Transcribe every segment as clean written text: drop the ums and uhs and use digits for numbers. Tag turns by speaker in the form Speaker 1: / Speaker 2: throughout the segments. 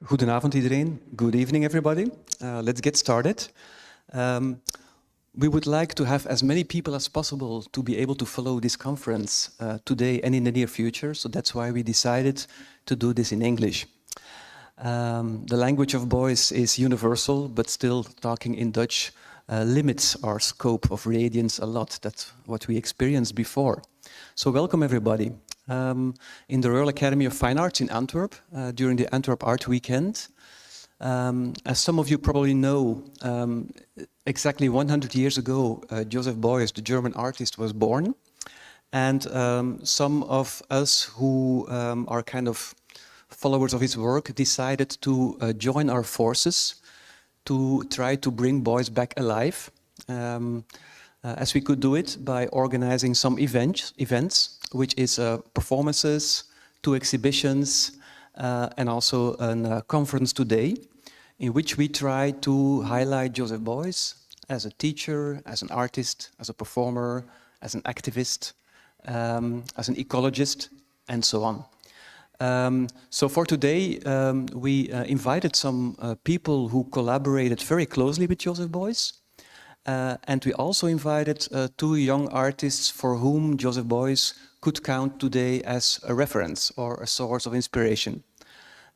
Speaker 1: Goedenavond iedereen. Good evening everybody. Let's get started. We would like to have as many people as possible to be able to follow this conference today and in the near future. So that's why we decided to do this in English. The language of boys is universal, but still talking in Dutch limits our scope of radiance a lot. That's what we experienced before. So welcome everybody. In the Royal Academy of Fine Arts in Antwerp during the Antwerp Art Weekend. As some of you probably know, exactly 100 years ago, Joseph Beuys, the German artist, was born. And some of us who are kind of followers of his work decided to join our forces to try to bring Beuys back alive. As we could do it by organizing some events which is performances, 2 exhibitions, and also a conference today, in which we try to highlight Joseph Beuys as a teacher, as an artist, as a performer, as an activist, as an ecologist, and so on. So for today, we invited some people who collaborated very closely with Joseph Beuys. And we also invited 2 young artists for whom Joseph Beuys could count today as a reference or a source of inspiration.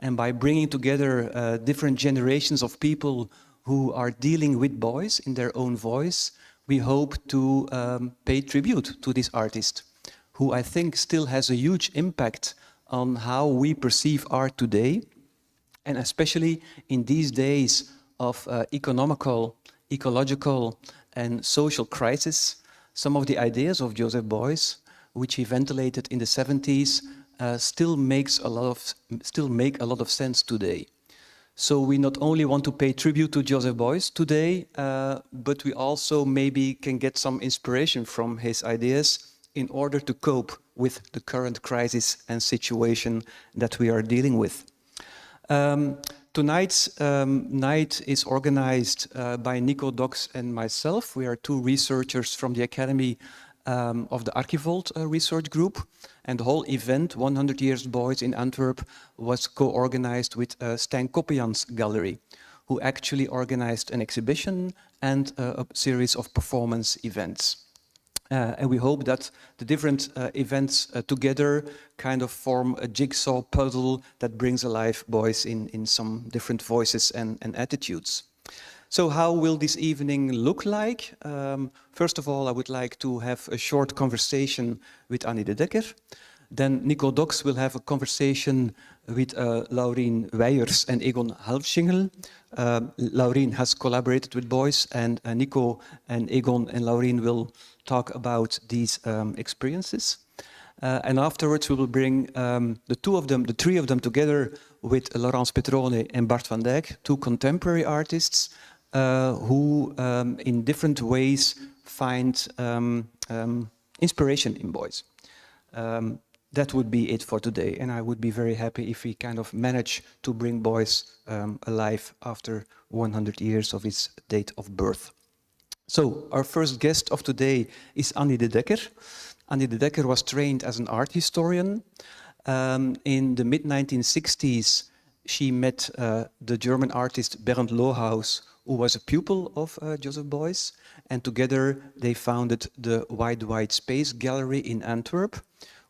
Speaker 1: And by bringing together different generations of people who are dealing with Beuys in their own voice, we hope to pay tribute to this artist, who I think still has a huge impact on how we perceive art today, and especially in these days of economical, ecological and social crisis. Some of the ideas of Joseph Beuys, which he ventilated in the 70s, still make a lot of sense today. So we not only want to pay tribute to Joseph Beuys today, but we also maybe can get some inspiration from his ideas in order to cope with the current crisis and situation that we are dealing with. Tonight's night is organized by Nico, Dockx and myself. We are 2 researchers from the Academy of the ArchiVolt research group. And the whole event, 100 Years Beuys in Antwerp, was co-organized with Stijn Koppejan's gallery, who actually organized an exhibition and a series of performance events. And we hope that the different events together kind of form a jigsaw puzzle that brings alive Beuys in some different voices and attitudes. So how will this evening look like? First of all, I would like to have a short conversation with Anny de Decker. Then Nico Dockx will have a conversation with Laureen Wijers and Egon Hanfstingl. Laureen has collaborated with Beuys, and Nico and Egon and Laureen will talk about these experiences. And afterwards we will bring the 3 of them together with Laurence Petrone and Bart van Dijck, 2 contemporary artists who in different ways find inspiration in Beuys. That would be it for today, and I would be very happy if we kind of manage to bring Beuys alive after 100 years of his date of birth. So our first guest of today is Anny de Decker. Anny de Decker was trained as an art historian. In the mid-1960s, she met the German artist Bernd Lohaus, who was a pupil of Joseph Beuys, and together they founded the Wide Space Gallery in Antwerp,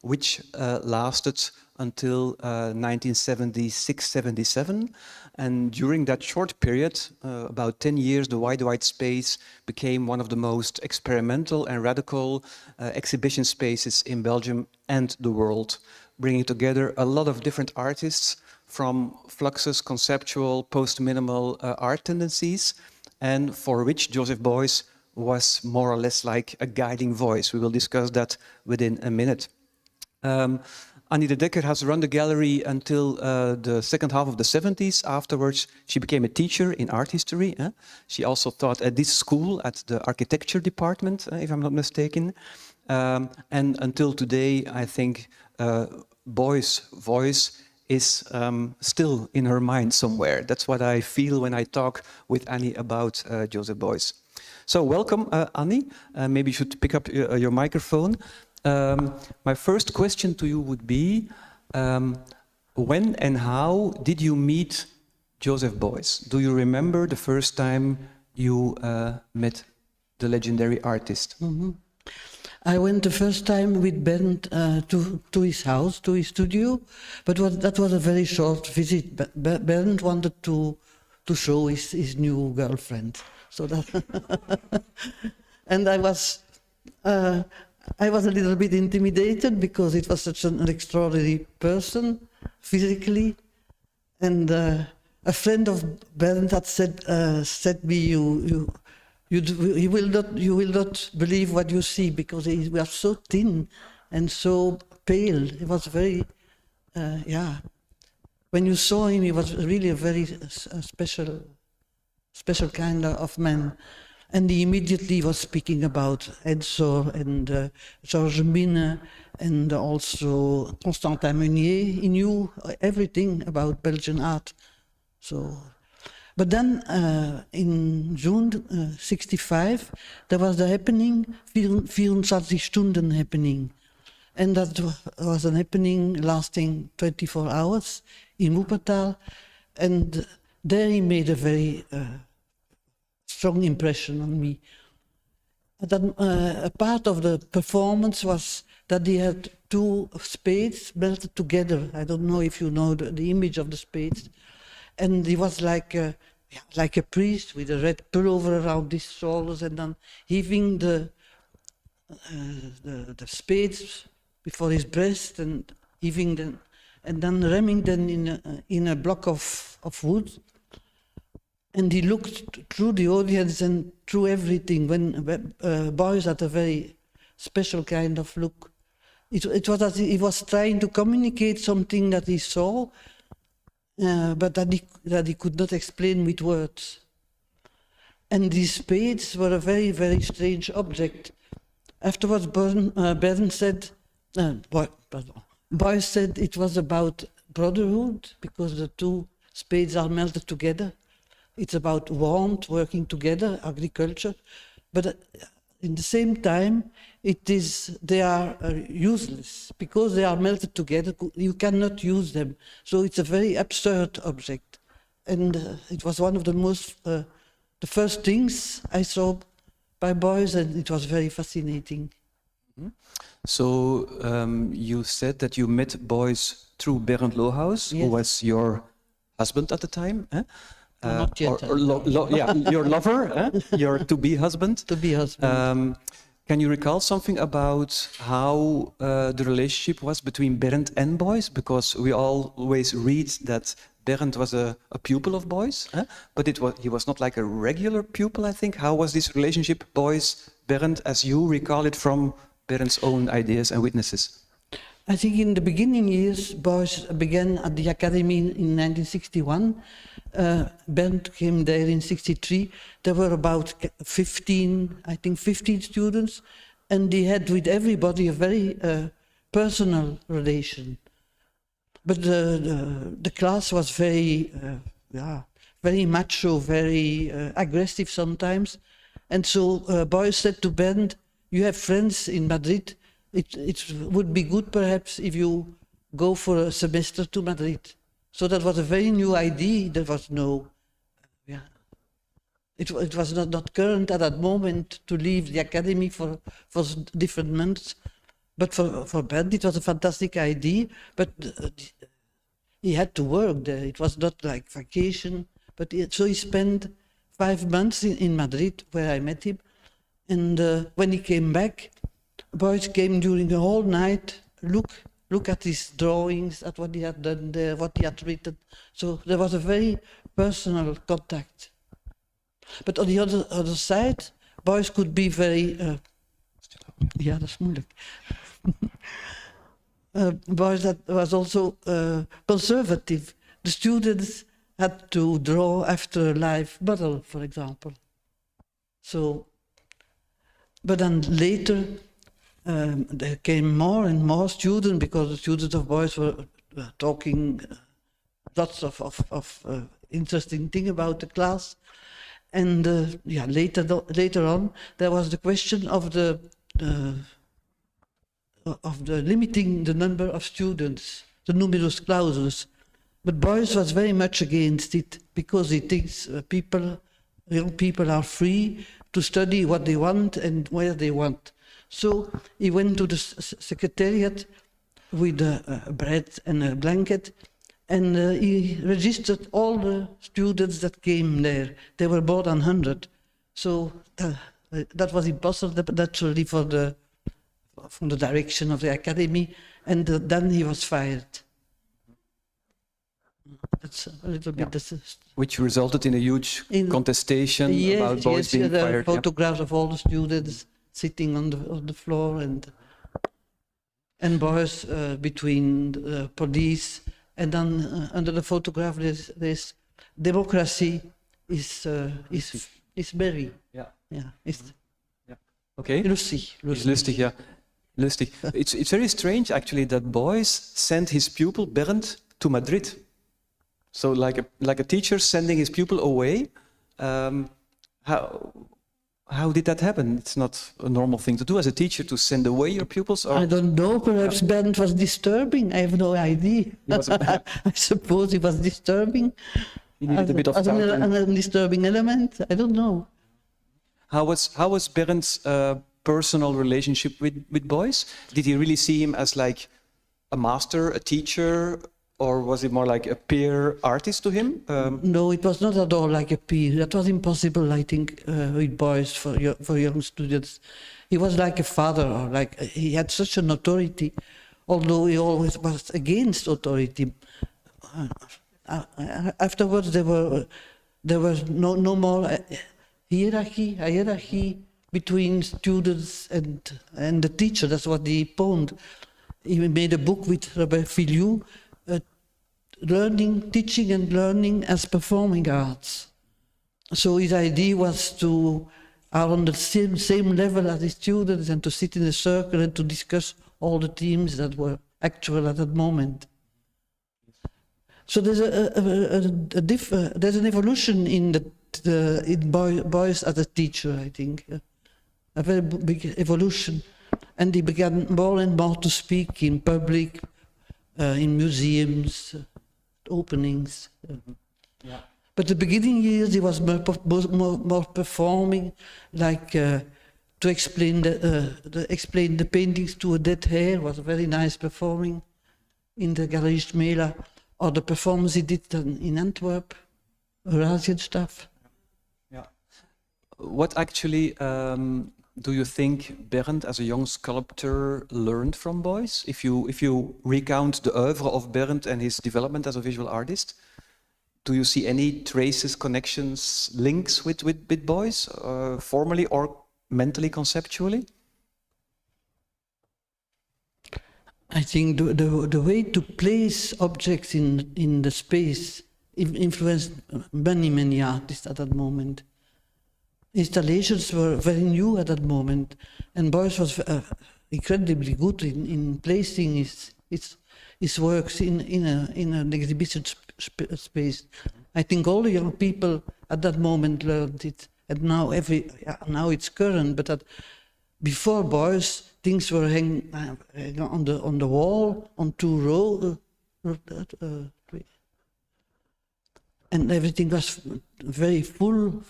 Speaker 1: which lasted until 1976-77. And during that short period, about 10 years, the Wide Space became one of the most experimental and radical exhibition spaces in Belgium and the world, bringing together a lot of different artists from fluxus, conceptual, post-minimal art tendencies, and for which Joseph Beuys was more or less like a guiding voice. We will discuss that within a minute. Anny de Decker has run the gallery until the second half of the 70s. Afterwards, she became a teacher in art history. She also taught at this school, at the architecture department, if I'm not mistaken. And until today, I think Beuys' voice is still in her mind somewhere. That's what I feel when I talk with Anny about Joseph Beuys. So welcome, Anny. Maybe you should pick up your microphone. My first question to you would be, when and how did you meet Joseph Beuys, do you remember the first time you met the legendary artist?
Speaker 2: I went the first time with Bernd to his house, to his studio, but that was a very short visit. Bernd wanted to show his new girlfriend, so that and I was a little bit intimidated because it was such an extraordinary person physically, and a friend of Bernd had said me, you will not believe what you see, because he was so thin and so pale. He was very, when you saw him, he was really a very special kind of man. And he immediately was speaking about Edzor and Georges Mine and also Constantin Meunier. He knew everything about Belgian art. So, but then in June '65, there was the happening, 24 Stunden happening. And that was an happening lasting 24 hours in Wuppertal. And there he made a very strong impression on me. Then, a part of the performance was that he had two spades melted together. I don't know if you know the image of the spades. And he was like a priest with a red pullover around his shoulders, and then heaving the spades before his breast and heaving them, and then ramming them in a block of wood. And he looked through the audience and through everything. When Beuys had a very special kind of look. It was as he was trying to communicate something that he saw, but that he could not explain with words. And these spades were a very, very strange object. Afterwards, Beuys said it was about brotherhood, because the two spades are melted together. It's about warmth, working together, agriculture, but in the same time, they are useless, because they are melted together. You cannot use them, so it's a very absurd object. And it was one of the first things I saw by Beuys, and it was very fascinating.
Speaker 1: So you said that you met Beuys through Bernd Lohaus,
Speaker 2: yes,
Speaker 1: who was your husband at the time, eh?
Speaker 2: Not yet.
Speaker 1: Your lover, your to-be husband.
Speaker 2: To-be husband.
Speaker 1: Can you recall something about how the relationship was between Bernd and Beuys? Because we always read that Bernd was a pupil of Beuys, but he was not like a regular pupil, I think. How was this relationship, Beuys-Bernd, as you recall it from Bernd's own ideas and witnesses?
Speaker 2: I think in the beginning years, Beuys began at the academy in 1961. Bernd came there in '63. There were about 15 students, and he had with everybody a very personal relation. But the class was very macho, very aggressive sometimes. And so Beuys said to Bernd, "You have friends in Madrid. It would be good perhaps if you go for a semester to Madrid." So that was a very new idea. There was no, it was not current at that moment to leave the academy for different months. But for Bernd it was a fantastic idea. But he had to work there. It was not like vacation. But so he spent 5 months in Madrid, where I met him. And when he came back, Beuys came during the whole night, look at his drawings, at what he had done there, what he had written. So there was a very personal contact. But on the other side, Beuys could be very... dat is moeilijk. Beuys was also conservative. The students had to draw after a live model, for example. So, but then later, there came more and more students, because the students of Beuys were talking lots of interesting things about the class. And later on, there was the question of the limiting the number of students, the numerus clausus. But Beuys was very much against it because he thinks young people are free to study what they want and where they want. So he went to the secretariat with bread and a blanket, and he registered all the students that came there. There were more than 100. So that was impossible, naturally, from the direction of the academy, and then he was fired. That's a little bit.
Speaker 1: Which resulted in a huge contestation about Beuys being
Speaker 2: there
Speaker 1: fired.
Speaker 2: Are photographs of all the students sitting on the floor, and Beuys between the police, and then under the photograph there's democracy is merry.
Speaker 1: Okay.
Speaker 2: Lustig.
Speaker 1: Lustig, yeah. Lustig. It's very strange actually that Beuys sent his pupil Bernd to Madrid. So like a teacher sending his pupil away. How did that happen? It's not a normal thing to do as a teacher, to send away your pupils. Or?
Speaker 2: I don't know. Perhaps Bernd was disturbing. I have no idea. I suppose he was disturbing.
Speaker 1: He needed a bit of time.
Speaker 2: A disturbing element. I don't know.
Speaker 1: How was Bernd's personal relationship with Beuys? Did he really see him as like a master, a teacher, or was it more like a peer artist to him?
Speaker 2: No, it was not at all like a peer. That was impossible, I think, with Beuys for young students. He was like a father, or like he had such an authority, although he always was against authority. Afterwards, there was no more hierarchy between students and the teacher. That's what he poned. He made a book with FIU, teaching and learning as performing arts. So his idea was to are on the same level as the students and to sit in a circle and to discuss all the themes that were actual at that moment. So there's there's an evolution in Beuys as a teacher, I think, a very big evolution, and he began more and more to speak in public, in museums, openings.
Speaker 1: Yeah.
Speaker 2: But the beginning years he was more performing, like to explain the paintings to a dead hair was very nice performing in the Galerie Schmela, or the performance he did in Antwerp, Eurasian stuff.
Speaker 1: Yeah. What actually do you think Bernd, as a young sculptor, learned from Beuys? If you recount the oeuvre of Bernd and his development as a visual artist, do you see any traces, connections, links with Beuys, formally or mentally, conceptually?
Speaker 2: I think the way to place objects in the space influenced many artists at that moment. Installations were very new at that moment, and Beuys was incredibly good in placing his works in an exhibition space. I think all the young people at that moment learned it, and now it's current. But before Beuys, things were hanging on the wall on 2 rows, and everything was very full.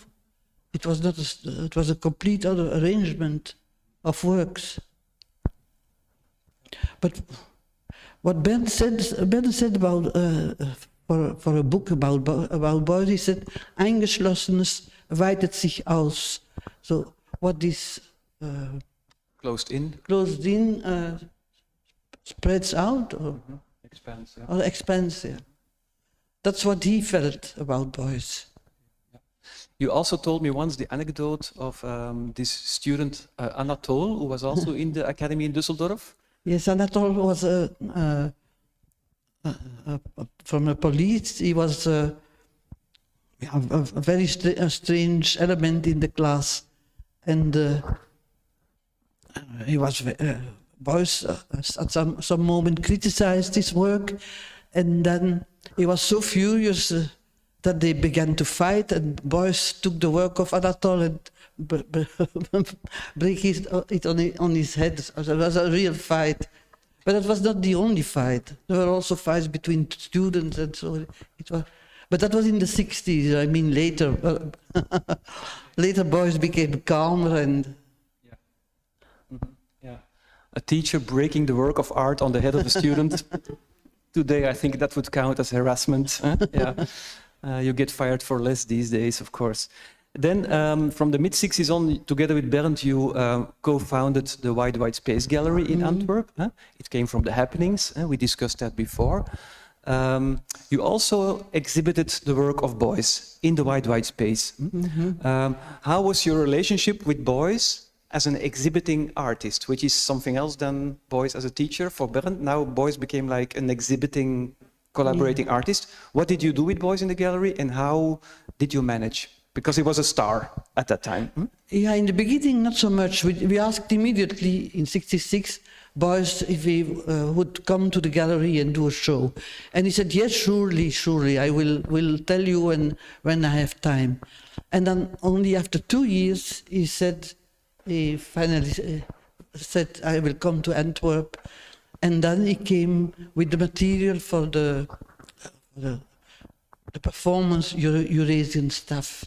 Speaker 2: It was not. It was a complete other arrangement of works. But what Bernd said about for a book about Beuys, he said, "Eingeschlossenes weitet sich aus." So what is
Speaker 1: closed in
Speaker 2: spreads out or
Speaker 1: expands. Yeah.
Speaker 2: Or expands. Yeah. That's what he felt about Beuys.
Speaker 1: You also told me once the anecdote of this student Anatole, who was also in the academy in Düsseldorf.
Speaker 2: Yes, Anatole was from the police. He was a very strange element in the class, and he was Beuys at some moment criticized his work, and then he was so furious that they began to fight, and Beuys took the work of Anatole and break it on his head. It was a real fight. But it was not the only fight. There were also fights between students and so it was. But that was in the 60s. I mean, later, later boys became calmer and.
Speaker 1: Yeah. Mm-hmm. Yeah. A teacher breaking the work of art on the head of a student. Today, I think that would count as harassment. Yeah. You get fired for less these days, of course. Then, from the mid-60s on, together with Bernd, you co-founded the White Space Gallery in Antwerp. It came from the happenings. We discussed that before. You also exhibited the work of Beuys in the White Space. How was your relationship with Beuys as an exhibiting artist, which is something else than Beuys as a teacher? For Bernd, now Beuys became like an exhibiting, collaborating artist. What did you do with Beuys in the gallery, and how did you manage? Because he was a star at that time.
Speaker 2: Yeah, in the beginning, not so much. We asked immediately in '66 Beuys if he would come to the gallery and do a show. And he said, yes, surely, I will tell you when I have time. And then only after 2 years, he finally said, I will come to Antwerp. And then he came with the material for the performance, Eurasian stuff.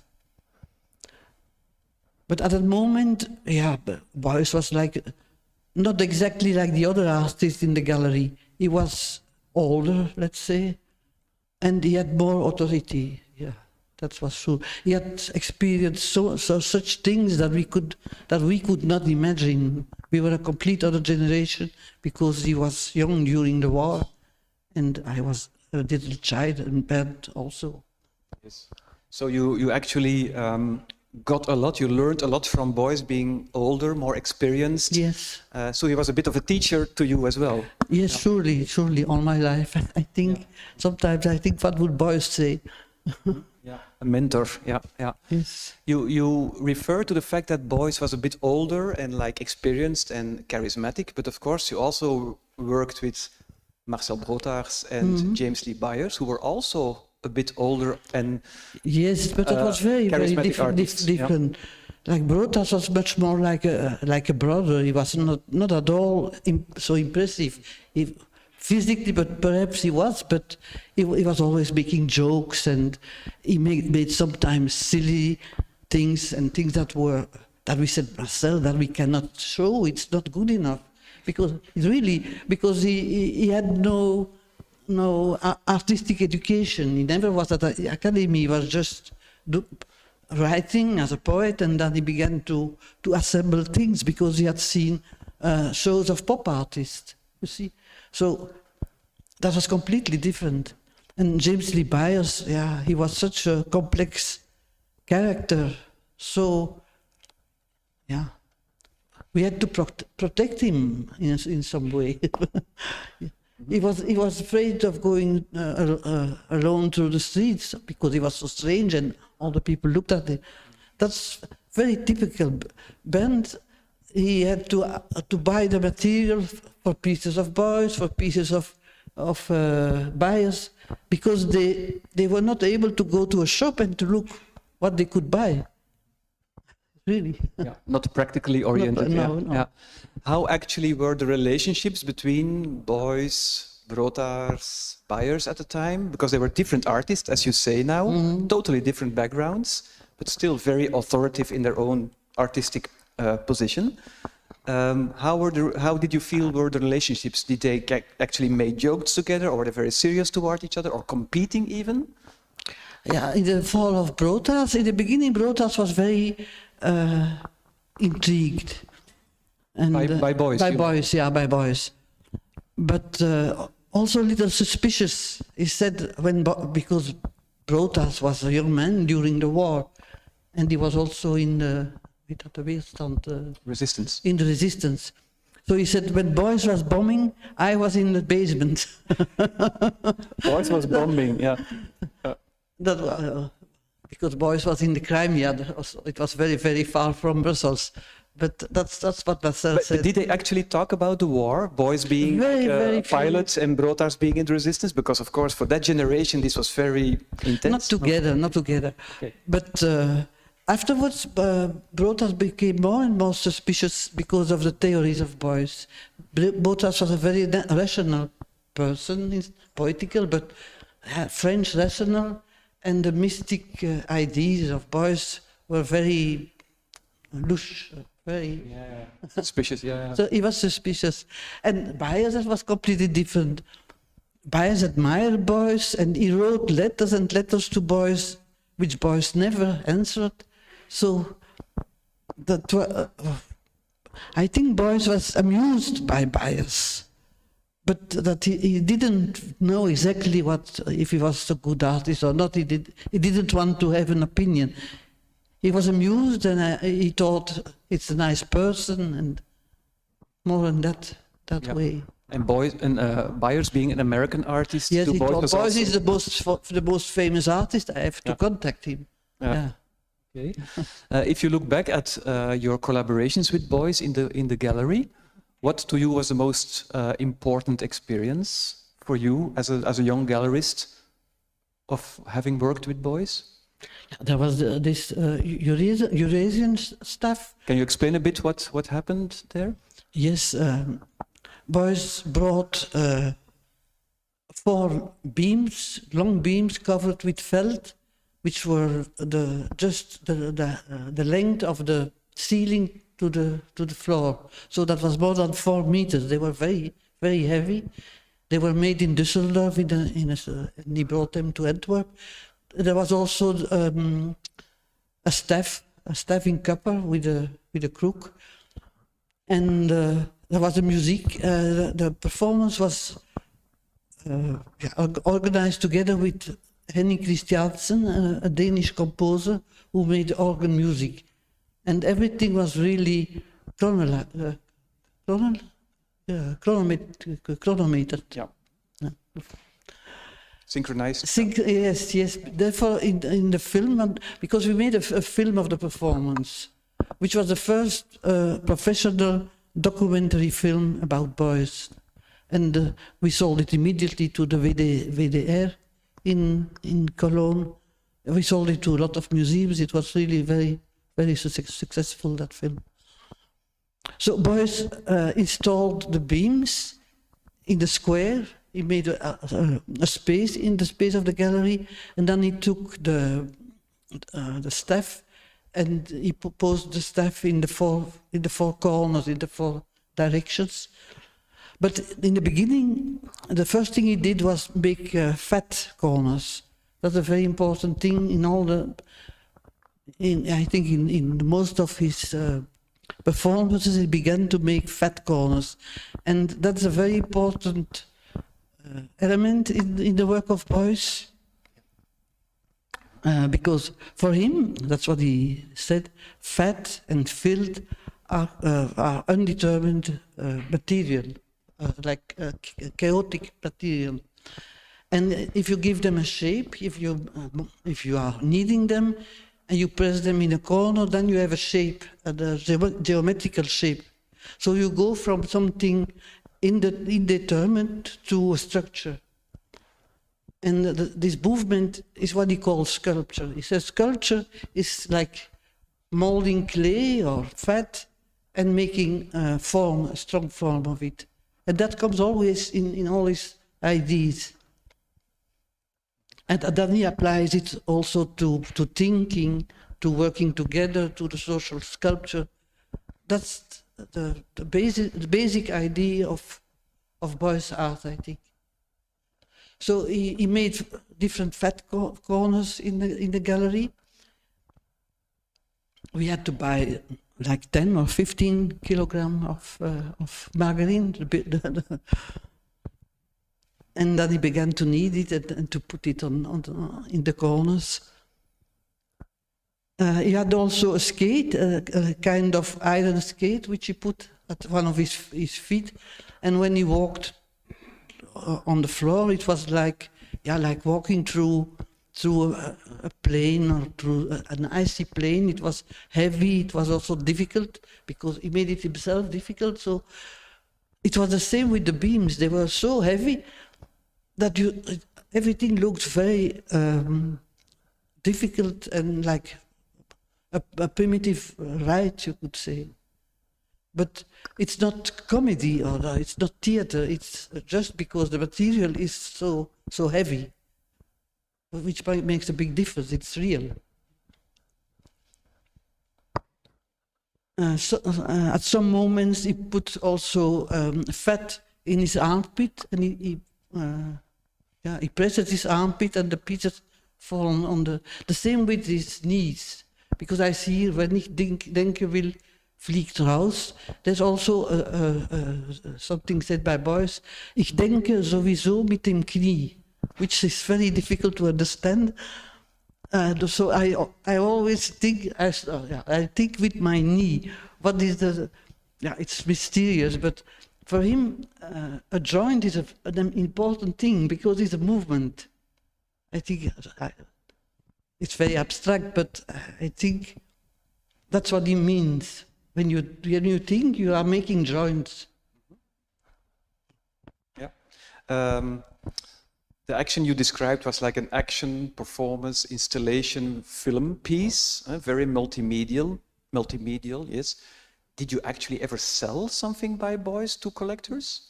Speaker 2: But at that moment, yeah, Beuys was like, not exactly like the other artists in the gallery. He was older, let's say, and he had more authority. Yeah, that was true. He had experienced such things that we could not imagine. We were a complete other generation because he was young during the war, and I was a little child, and Bert also.
Speaker 1: Yes. So you actually got a lot, you learned a lot from Beuys being older, more experienced.
Speaker 2: Yes.
Speaker 1: So he was a bit of a teacher to you as well.
Speaker 2: Yes, yeah. Surely, all my life. I think, sometimes I think, what would Beuys say?
Speaker 1: Yeah, a mentor, yeah.
Speaker 2: Yes.
Speaker 1: You refer to the fact that Beuys was a bit older and like experienced and charismatic, but of course you also worked with Marcel Brotaars and James Lee Byers, who were also a bit older and
Speaker 2: yes, but that was very different. Yeah. Like Brotaars was much more like a brother. He was not at all so impressive. Physically, but perhaps he was. But he was always making jokes, and he made sometimes silly things and things that we said, Marcel, that we cannot show. It's not good enough because he had no artistic education. He never was at the academy. He was just writing as a poet, and then he began to assemble things because he had seen shows of pop artists, you see. So that was completely different. And James Lee Byers, yeah, he was such a complex character. So, yeah, we had to protect him in some way. He was afraid of going alone through the streets because he was so strange and all the people looked at him. That's very typical. Bernd, he had to buy the material for pieces of Beuys, for pieces of Byers, because they were not able to go to a shop and to look what they could buy. Really?
Speaker 1: Yeah, not practically oriented.
Speaker 2: No.
Speaker 1: Yeah. How actually were the relationships between Beuys, Brotaars, Byers at the time? Because they were different artists, as you say now, totally different backgrounds, but still very authoritative in their own artistic position. How did you feel were the relationships? Did they actually make jokes together, or were they very serious toward each other, or competing even?
Speaker 2: Yeah, in the fall of Brotaars, in the beginning, Brotaars was very intrigued. And,
Speaker 1: by Beuys?
Speaker 2: By Beuys, yeah, by Beuys. But also a little suspicious. He said, because Brotaars was a young man during the war, and he was also in the
Speaker 1: resistance.
Speaker 2: In the resistance. So he said, when Beuys was bombing, I was in the basement.
Speaker 1: Beuys was bombing, yeah.
Speaker 2: Because Beuys was in the Crimea, it was very, very far from Brussels. But that's what Marcel said.
Speaker 1: But did they actually talk about the war? Beuys being very pilots and Brotaars being in the resistance? Because of course, for that generation, this was very intense.
Speaker 2: Not together. Okay. But Afterwards, Brotas became more and more suspicious because of the theories of Beuys. Brotas was a very rational person, poetical, but French rational, and the mystic ideas of Beuys were very louche, very
Speaker 1: suspicious. Yeah.
Speaker 2: So he was suspicious, and Beuys was completely different. Beuys admired Beuys, and he wrote letters and letters to Beuys, which Beuys never answered. So that I think Beuys was amused by Beuys, but that he didn't know exactly if he was a good artist or not. He didn't want to have an opinion. He was amused, and he thought it's a nice person, and more in that way.
Speaker 1: And Beuys being an American artist.
Speaker 2: Yes, he thought Beuys is the most famous artist. I have to contact him. Yeah.
Speaker 1: Okay. If you look back at your collaborations with Beuys in the gallery, what to you was the most important experience for you as a young gallerist of having worked with Beuys?
Speaker 2: There was this Eurasian stuff.
Speaker 1: Can you explain a bit what happened there?
Speaker 2: Yes, Beuys brought 4 beams, long beams covered with felt, which were the length of the ceiling to the floor. So that was more than 4 meters. They were very, very heavy. They were made in Düsseldorf, and he brought them to Antwerp. There was also a staff in copper with a crook, and there was the music. The performance was organized together with Henny Christiansen, a Danish composer who made organ music, and everything was really chronometered.
Speaker 1: Yeah. Synchronized.
Speaker 2: Yes. Therefore, in the film, because we made a film of the performance, which was the first professional documentary film about Beuys, and we sold it immediately to the WDR in Cologne. We sold it to a lot of museums. It was really very, very successful, that film. So Beuys installed the beams in the square. He made a space in the space of the gallery, and then he took the staff, and he posed the staff in the four corners, in the 4 directions. But in the beginning, the first thing he did was make fat corners. That's a very important thing in all the. I think in most of his performances, he began to make fat corners, and that's a very important element in the work of Beuys, because for him, that's what he said, fat and filth are undetermined material, like chaotic material. And if you give them a shape, if you are kneading them and you press them in a corner, then you have a shape, a geometrical shape. So you go from something indeterminate to a structure. And this movement is what he calls sculpture. He says sculpture is like molding clay or fat and making a strong form of it. And that comes always in all his ideas. And then he applies it also to thinking, to working together, to the social sculpture. That's the basic idea of Beuys' art, I think. So he made different fat corners in the gallery. We had to buy like 10 or 15 kilograms of margarine. And then he began to knead it and to put it in the corners. He had also a skate, a kind of iron skate, which he put at one of his feet. And when he walked on the floor, it was like walking through a plane or through an icy plane. It was heavy. It was also difficult because he made it himself difficult. So it was the same with the beams. They were so heavy that everything looked very difficult and like a primitive rite, you could say. But it's not comedy or it's not theater. It's just because the material is so heavy, which makes a big difference. It's real. At some moments, he put also fat in his armpit, and he presses his armpit, and the pieces fall on the same with his knees. Because I see here, when ik denken wil, vliegt raus. There's also something said by Beuys. Ik denke sowieso met dem knie, which is very difficult to understand. So I always think, I think with my knee. What is the? Yeah, it's mysterious, but for him, a joint is an important thing because it's a movement. I think it's very abstract, but I think that's what he means. When you think, you are making joints.
Speaker 1: Yeah. The action you described was like an action, performance, installation, film piece, very multimedial, yes. Did you actually ever sell something by Beuys to collectors?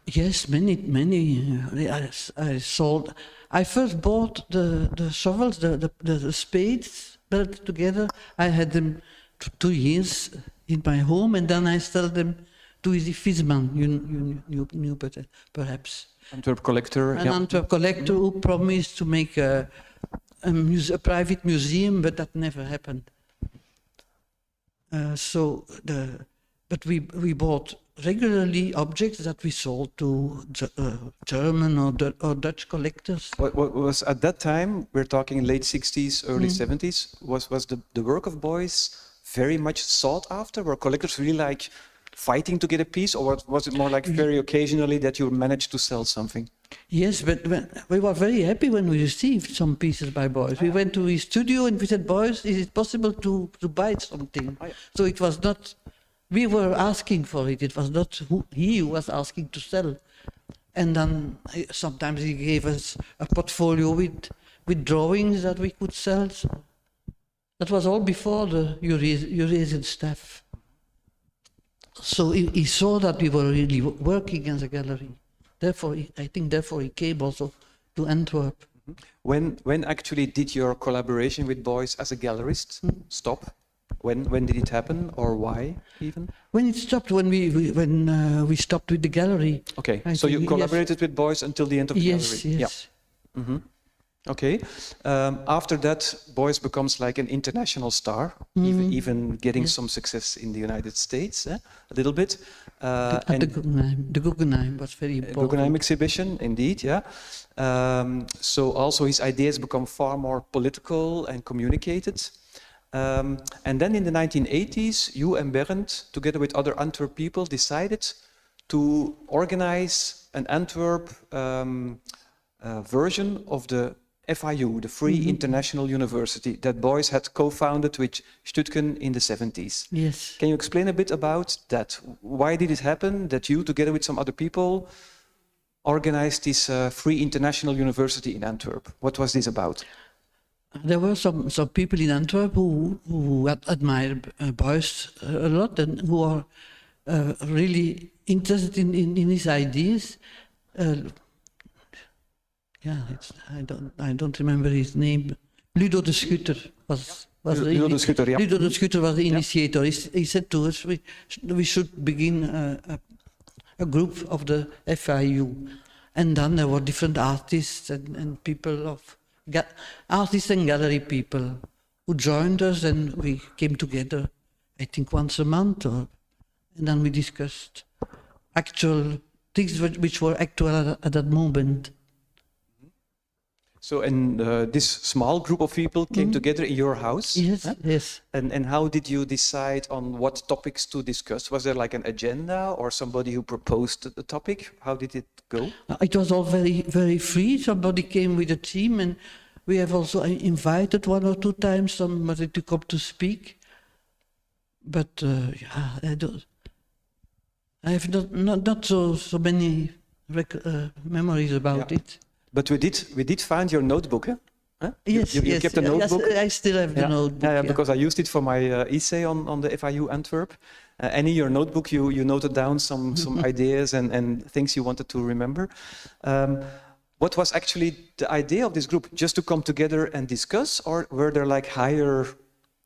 Speaker 2: Yes, many. I sold. I first bought the shovels, the spades, built together. I had them 2 years in my home, and then I sold them to Izzy Visman. You knew perhaps.
Speaker 1: Antwerp collector.
Speaker 2: An Antwerp collector who promised to make a private museum, but that never happened. But we bought regularly objects that we sold to German or Dutch collectors.
Speaker 1: What was at that time? We're talking late 60s, early 70s. Was the work of Beuys very much sought after? Were collectors really like fighting to get a piece, or was it more like very occasionally that you managed to sell something?
Speaker 2: Yes, but we were very happy when we received some pieces by Beuys. We went to his studio and we said, Beuys, is it possible to buy something? So it was not, we were asking for it. It was not he who was asking to sell. And then sometimes he gave us a portfolio with drawings that we could sell. So that was all before the Eurasian staff. So he saw that we were really working as a gallery. Therefore, I think he came also to Antwerp.
Speaker 1: When actually did your collaboration with Beuys as a gallerist stop? When did it happen, or why even?
Speaker 2: When it stopped, when we stopped with the gallery.
Speaker 1: Okay, so you collaborated with Beuys until the end of the gallery.
Speaker 2: Yes.
Speaker 1: Yeah. Mm-hmm. Okay. After that, Beuys becomes like an international star, even getting some success in the United States, a little bit.
Speaker 2: At the Guggenheim was very important.
Speaker 1: Guggenheim exhibition, indeed, yeah. So also his ideas become far more political and communicated. And then in the 1980s, you and Bernd, together with other Antwerp people, decided to organize an Antwerp version of the FIU, the Free International University, that Beuys had co-founded with Stütgen in the 70s.
Speaker 2: Yes.
Speaker 1: Can you explain a bit about that? Why did it happen that you, together with some other people, organized this Free International University in Antwerp? What was this about?
Speaker 2: There were some people in Antwerp who admired Beuys a lot and who are really interested in his ideas. I don't remember his name. Ludo de Schutter was
Speaker 1: Ludo de Schutter, yeah.
Speaker 2: Ludo de Schutter was the initiator. He said to us we should begin a group of the FIU, and then there were different artists and people of artists and gallery people who joined us, and we came together, I think once a month, and then we discussed actual things which were actual at that moment.
Speaker 1: So, and this small group of people came together in your house?
Speaker 2: Yes, yes.
Speaker 1: And how did you decide on what topics to discuss? Was there like an agenda or somebody who proposed the topic? How did it go?
Speaker 2: It was all very, very free. Somebody came with a team, and we have also invited 1 or 2 times somebody to come to speak. But I have not so many memories about it.
Speaker 1: But we did find your notebook, Huh?
Speaker 2: Yes,
Speaker 1: you kept a notebook?
Speaker 2: Yes, I still have the notebook.
Speaker 1: Yeah, because I used it for my essay on the FIU Antwerp. And in your notebook, you noted down some ideas and things you wanted to remember. What was actually the idea of this group? Just to come together and discuss, or were there like higher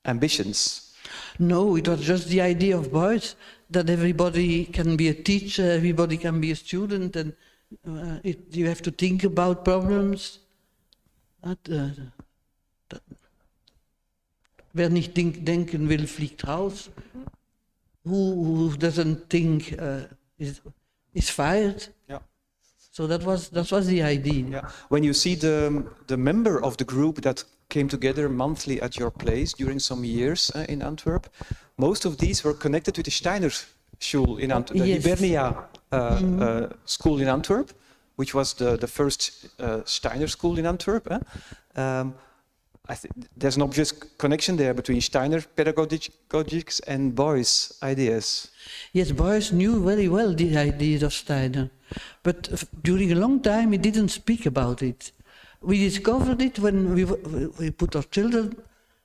Speaker 1: ambitions?
Speaker 2: No, it was just the idea of Beuys that everybody can be a teacher, everybody can be a student, and you have to think about problems. Wer nicht denken will, fliegt raus. Who doesn't think is fired. Yeah. So that was the idea.
Speaker 1: Yeah. When you see the member of the group that came together monthly at your place during some years in Antwerp, most of these were connected with the Steiner school in Antwerp, the Hibernia school in Antwerp, which was the first Steiner school in Antwerp. I think there's an obvious connection there between Steiner pedagogics and Beuys' ideas.
Speaker 2: Yes, Beuys knew very well the ideas of Steiner, but during a long time he didn't speak about it. We discovered it when we put our children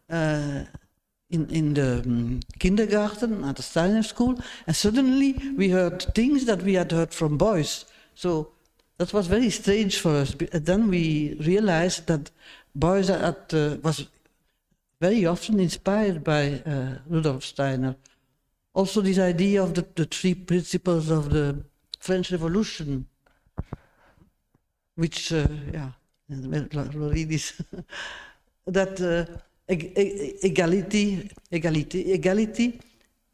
Speaker 2: in the kindergarten at the Steiner school, and suddenly we heard things that we had heard from Beuys. So that was very strange for us. And then we realized that Beuys was very often inspired by Rudolf Steiner. Also this idea of the three principles of the French Revolution, which, Laureen is, that equality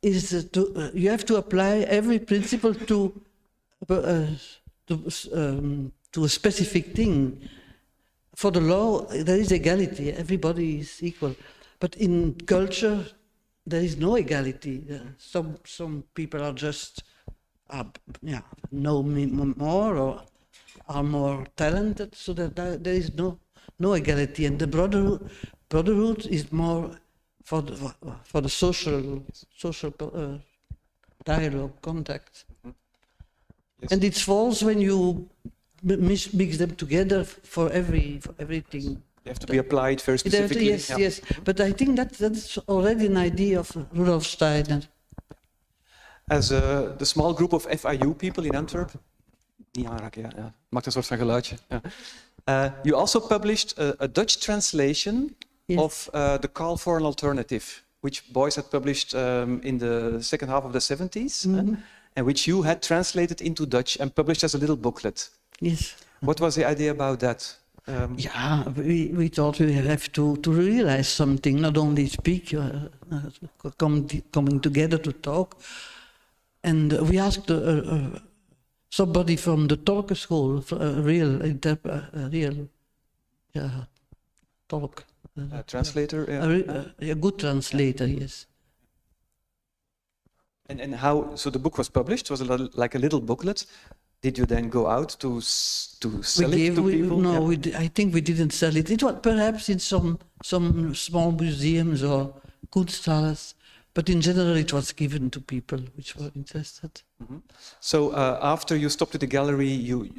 Speaker 2: is you have to apply every principle to a specific thing. For the law, there is equality, everybody is equal. But in culture, there is no equality. Some people are just, know more or are more talented, so that there is no equality. And the brotherhood is more for the social dialogue, contact. Yes. And it's false when you mix them together for everything.
Speaker 1: They have to be applied very specifically.
Speaker 2: Yes. But I think that's already an idea of Rudolf Steiner.
Speaker 1: As the small group of FIU people in Antwerp, niet aanraken, ja. Maakt een soort van geluidje. Ja. You also published a Dutch translation of the Call for an Alternative, which Beuys had published in the second half of the 70s, and which you had translated into Dutch and published as a little booklet.
Speaker 2: Yes.
Speaker 1: What was the idea about that?
Speaker 2: We thought we have to realize something, not only speak, coming together to talk. And we asked somebody from the Dockx school, a real talk.
Speaker 1: Translator?
Speaker 2: A good translator, yes.
Speaker 1: And how, so the book was published, was it like a little booklet? Did you then go out to sell it to people?
Speaker 2: No, I think we didn't sell it. It was perhaps in some small museums or Kunsthallen, but in general it was given to people which were interested.
Speaker 1: So after you stopped at the gallery,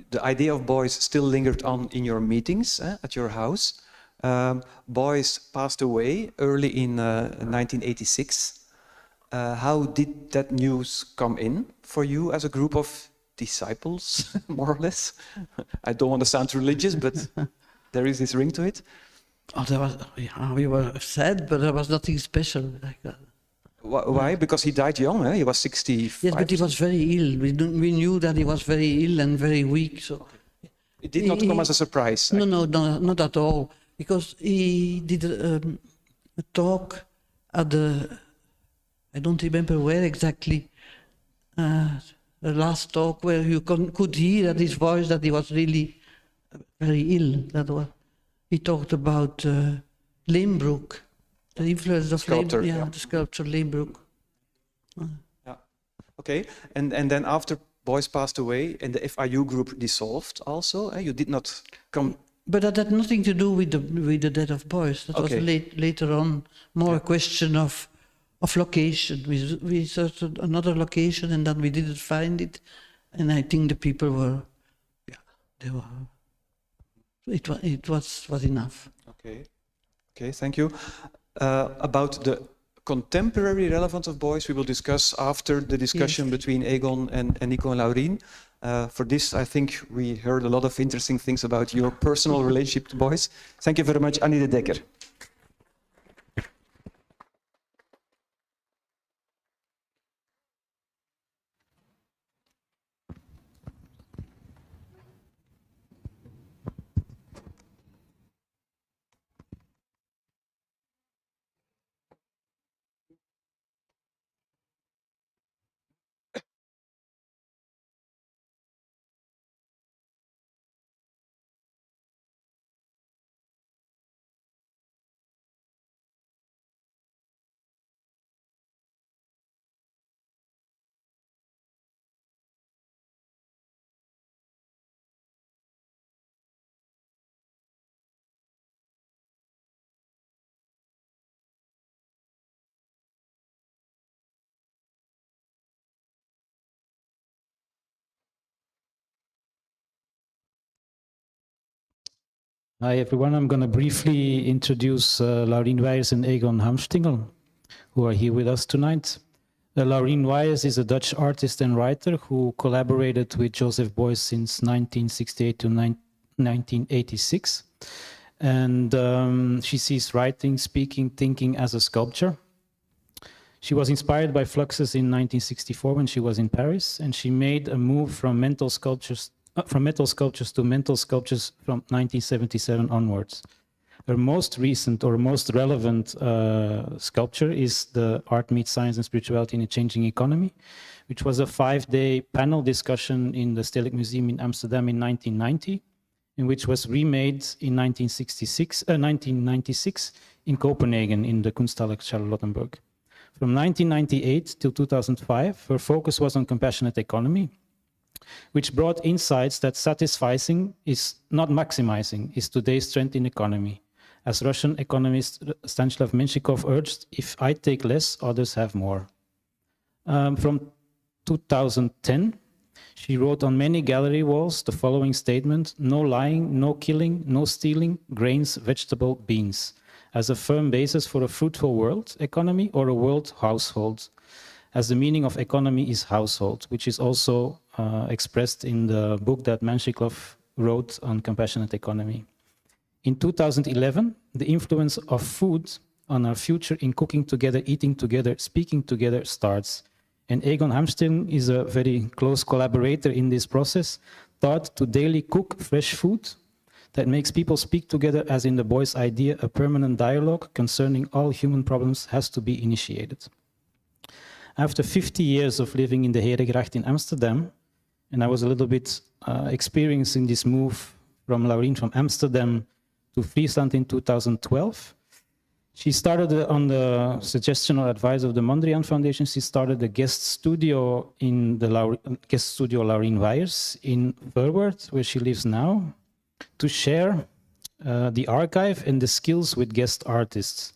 Speaker 1: the idea of Beuys still lingered on in your meetings at your house. Beuys passed away early in 1986. How did that news come in for you as a group of disciples, more or less? I don't want to sound religious, but there is this ring to it.
Speaker 2: We were sad, but there was nothing special like that.
Speaker 1: Why? Because he died young, eh? He was 65.
Speaker 2: Yes, but he was very ill. We knew that he was very ill and very weak. So
Speaker 1: it did not come as a surprise.
Speaker 2: No, not at all. Because he did a talk at I don't remember where exactly, the last talk where you could hear at his voice that he was really very ill. He talked about Leenbroek, the influence of
Speaker 1: sculptor,
Speaker 2: the sculptor Leenbroek.
Speaker 1: Yeah. Okay, and then after Beuys passed away and the FIU group dissolved also, you did not come...
Speaker 2: But that had nothing to do with the death of Beuys. That was later on more a question of location. We searched another location and then we didn't find it, and I think the people were, it was enough.
Speaker 1: Okay, okay, thank you. About the contemporary relevance of boys, we will discuss after the discussion between Egon and Nico and Laureen. For this, I think we heard a lot of interesting things about your personal relationship to boys. Thank you very much, Anny de Dekker.
Speaker 3: Hi everyone, I'm going to briefly introduce Laureen Wijers and Egon Hanfstingl, who are here with us tonight. Laureen Wijers is a Dutch artist and writer who collaborated with Joseph Beuys since 1968 to 1986. And she sees writing, speaking, thinking as a sculpture. She was inspired by fluxes in 1964 when she was in Paris, and she made a move from metal sculptures to mental sculptures from 1977 onwards. Her most recent or most relevant sculpture is the Art Meets Science and Spirituality in a Changing Economy, which was a 5-day panel discussion in the Stedelijk Museum in Amsterdam in 1990, and which was remade in 1996 in Copenhagen in the Kunsthalle Charlottenburg. From 1998 till 2005, her focus was on compassionate economy, which brought insights that satisficing is not maximizing is today's trend in economy. As Russian economist Stanislav Menshikov urged, if I take less, others have more. From 2010, she wrote on many gallery walls the following statement: no lying, no killing, no stealing, grains, vegetable, beans, as a firm basis for a fruitful world economy or a world household, as the meaning of economy is household, which is also expressed in the book that Menshikov wrote on compassionate economy. In 2011, the influence of food on our future in cooking together, eating together, speaking together starts. And Egon Hanfstingl is a very close collaborator in this process, taught to daily cook fresh food that makes people speak together, as in the Beuys idea, a permanent dialogue concerning all human problems has to be initiated. After 50 years of living in the Herengracht in Amsterdam, and I was a little bit experiencing this move from Laureen from Amsterdam to Friesland in 2012, she started, on the suggestion or advice of the Mondrian Foundation, she started a guest studio in the Laureen Wijers in Verwoerd, where she lives now, to share the archive and the skills with guest artists.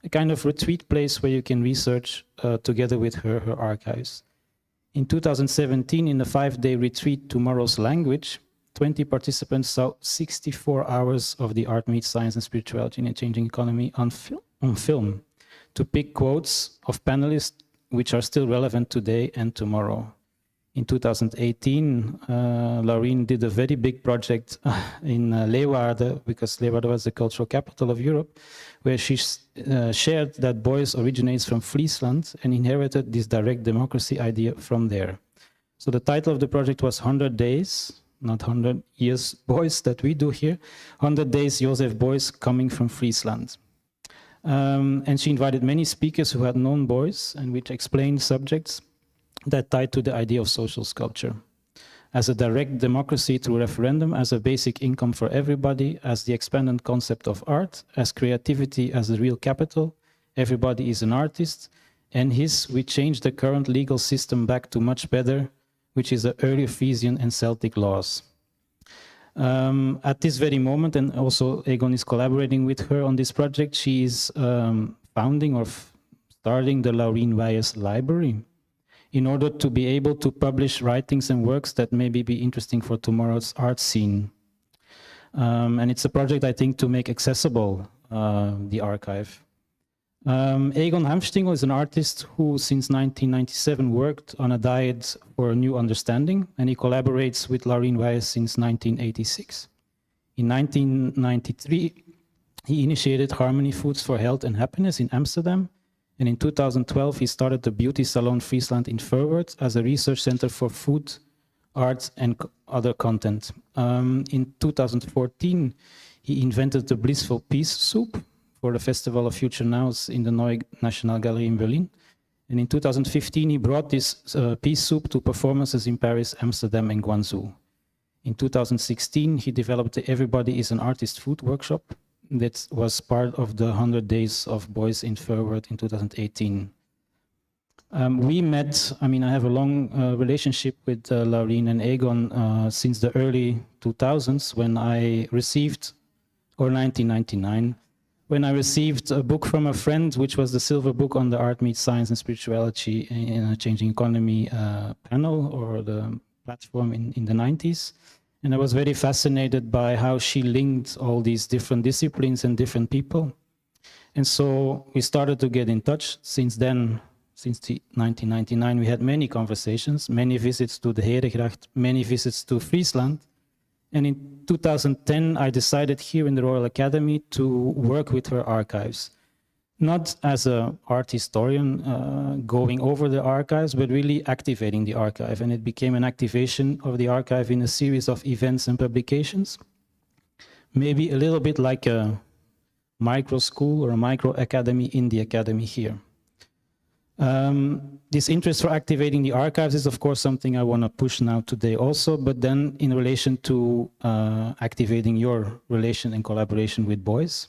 Speaker 3: A kind of retreat place where you can research together with her archives. In 2017, in a 5-day retreat, Tomorrow's Language, 20 participants saw 64 hours of the Art Meets Science and Spirituality in a Changing Economy on film, to pick quotes of panelists which are still relevant today and tomorrow. In 2018, Laureen did a very big project in Leeuwarden, because Leeuwarden was the cultural capital of Europe, where she shared that Beuys originates from Friesland and inherited this direct democracy idea from there. So the title of the project was 100 Days, not 100 Years Beuys that we do here, 100 Days Joseph Beuys coming from Friesland. And she invited many speakers who had known Beuys and which explained subjects that tied to the idea of social sculpture. As a direct democracy through referendum, as a basic income for everybody, as the expanded concept of art, as creativity as the real capital, everybody is an artist, and we change the current legal system back to much better, which is the earlier Frisian and Celtic laws. At this very moment, and also Egon is collaborating with her on this project, she is founding or starting the Laureen Wijers Library, in order to be able to publish writings and works that maybe be interesting for tomorrow's art scene. And it's a project, I think, to make accessible the archive. Egon Hanfstingl is an artist who, since 1997, worked on a diet for a new understanding, and he collaborates with Laureen Wijers since 1986. In 1993, he initiated Harmony Foods for Health and Happiness in Amsterdam, and in 2012, he started the beauty salon Friesland in Verwoerd as a research center for food, art, and other content. In 2014, he invented the Blissful Peace Soup for the Festival of Future Nows in the Neue National Gallery in Berlin. And in 2015, he brought this peace soup to performances in Paris, Amsterdam, and Guangzhou. In 2016, he developed the Everybody is an Artist food workshop that was part of the 100 Days of Beuys in Verwoerd in 2018. We met, I have a long relationship with Laureen and Egon since the early 2000s when I received, or 1999, when I received a book from a friend, which was the Silver Book on the Art Meets Science and Spirituality in a Changing Economy panel, or the platform in the 90s. And I was very fascinated by how she linked all these different disciplines and different people. And so we started to get in touch. Since then, since 1999, we had many conversations, many visits to the Herengracht, many visits to Friesland. And in 2010, I decided here in the Royal Academy to work with her archives. Not as an art historian going over the archives, but really activating the archive. And it became an activation of the archive in a series of events and publications. Maybe a little bit like a micro school or a micro academy in the academy here. This interest for activating the archives is, of course, something I want to push now today also, but then in relation to activating your relation and collaboration with Beuys.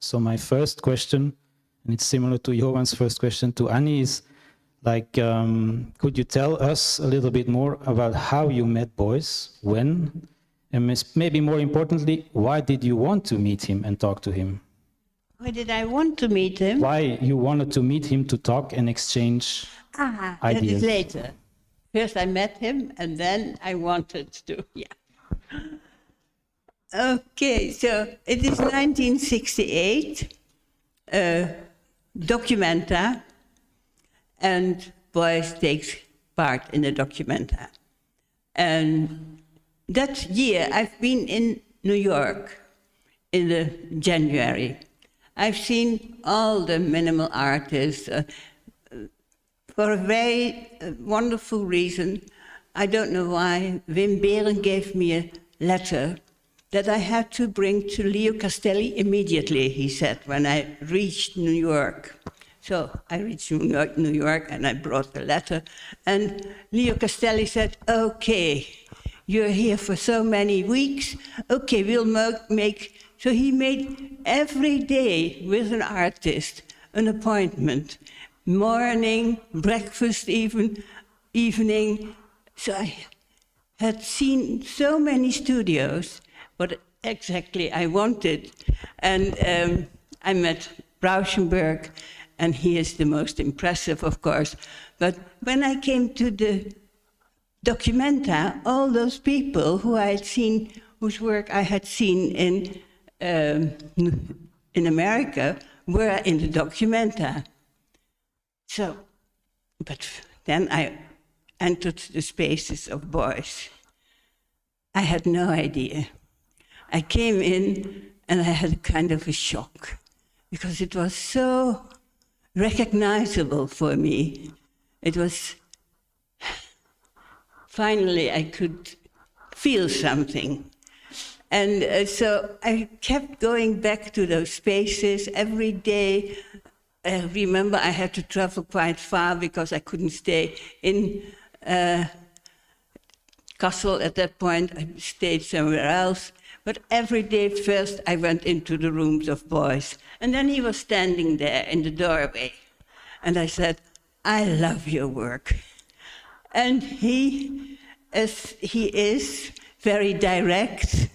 Speaker 3: So my first question, and it's similar to Johan's first question to Anny, is like, could you tell us a little bit more about how you met Beuys, when, and maybe more importantly, why did you want to meet him and talk to him?
Speaker 4: Why did I want to meet him?
Speaker 3: Why you wanted to meet him to talk and exchange ideas?
Speaker 4: That is later. First I met him, and then I wanted to, Okay, so it is 1968, Documenta, and Beuys takes part in the Documenta. And that year I've been in New York in the January. I've seen all the minimal artists for a very wonderful reason. I don't know why. Wim Beren gave me a letter that I had to bring to Leo Castelli immediately, he said, when I reached New York. So I reached New York and I brought the letter. And Leo Castelli said, okay, you're here for so many weeks. Okay, we'll make... So he made every day with an artist an appointment. Morning, breakfast, evening. So I had seen so many studios, what exactly I wanted. And I met Rauschenberg, and he is the most impressive, of course. But when I came to the Documenta, all those people who I had seen, whose work I had seen in America, were in the Documenta. So, but then I entered the spaces of Beuys. I had no idea. I came in and I had a kind of a shock because it was so recognizable for me. It was, finally I could feel something. And so I kept going back to those spaces every day. I remember I had to travel quite far because I couldn't stay in Kassel at that point. I stayed somewhere else. But every day first I went into the rooms of Beuys. And then he was standing there in the doorway. And I said, I love your work. And he, as he is, very direct,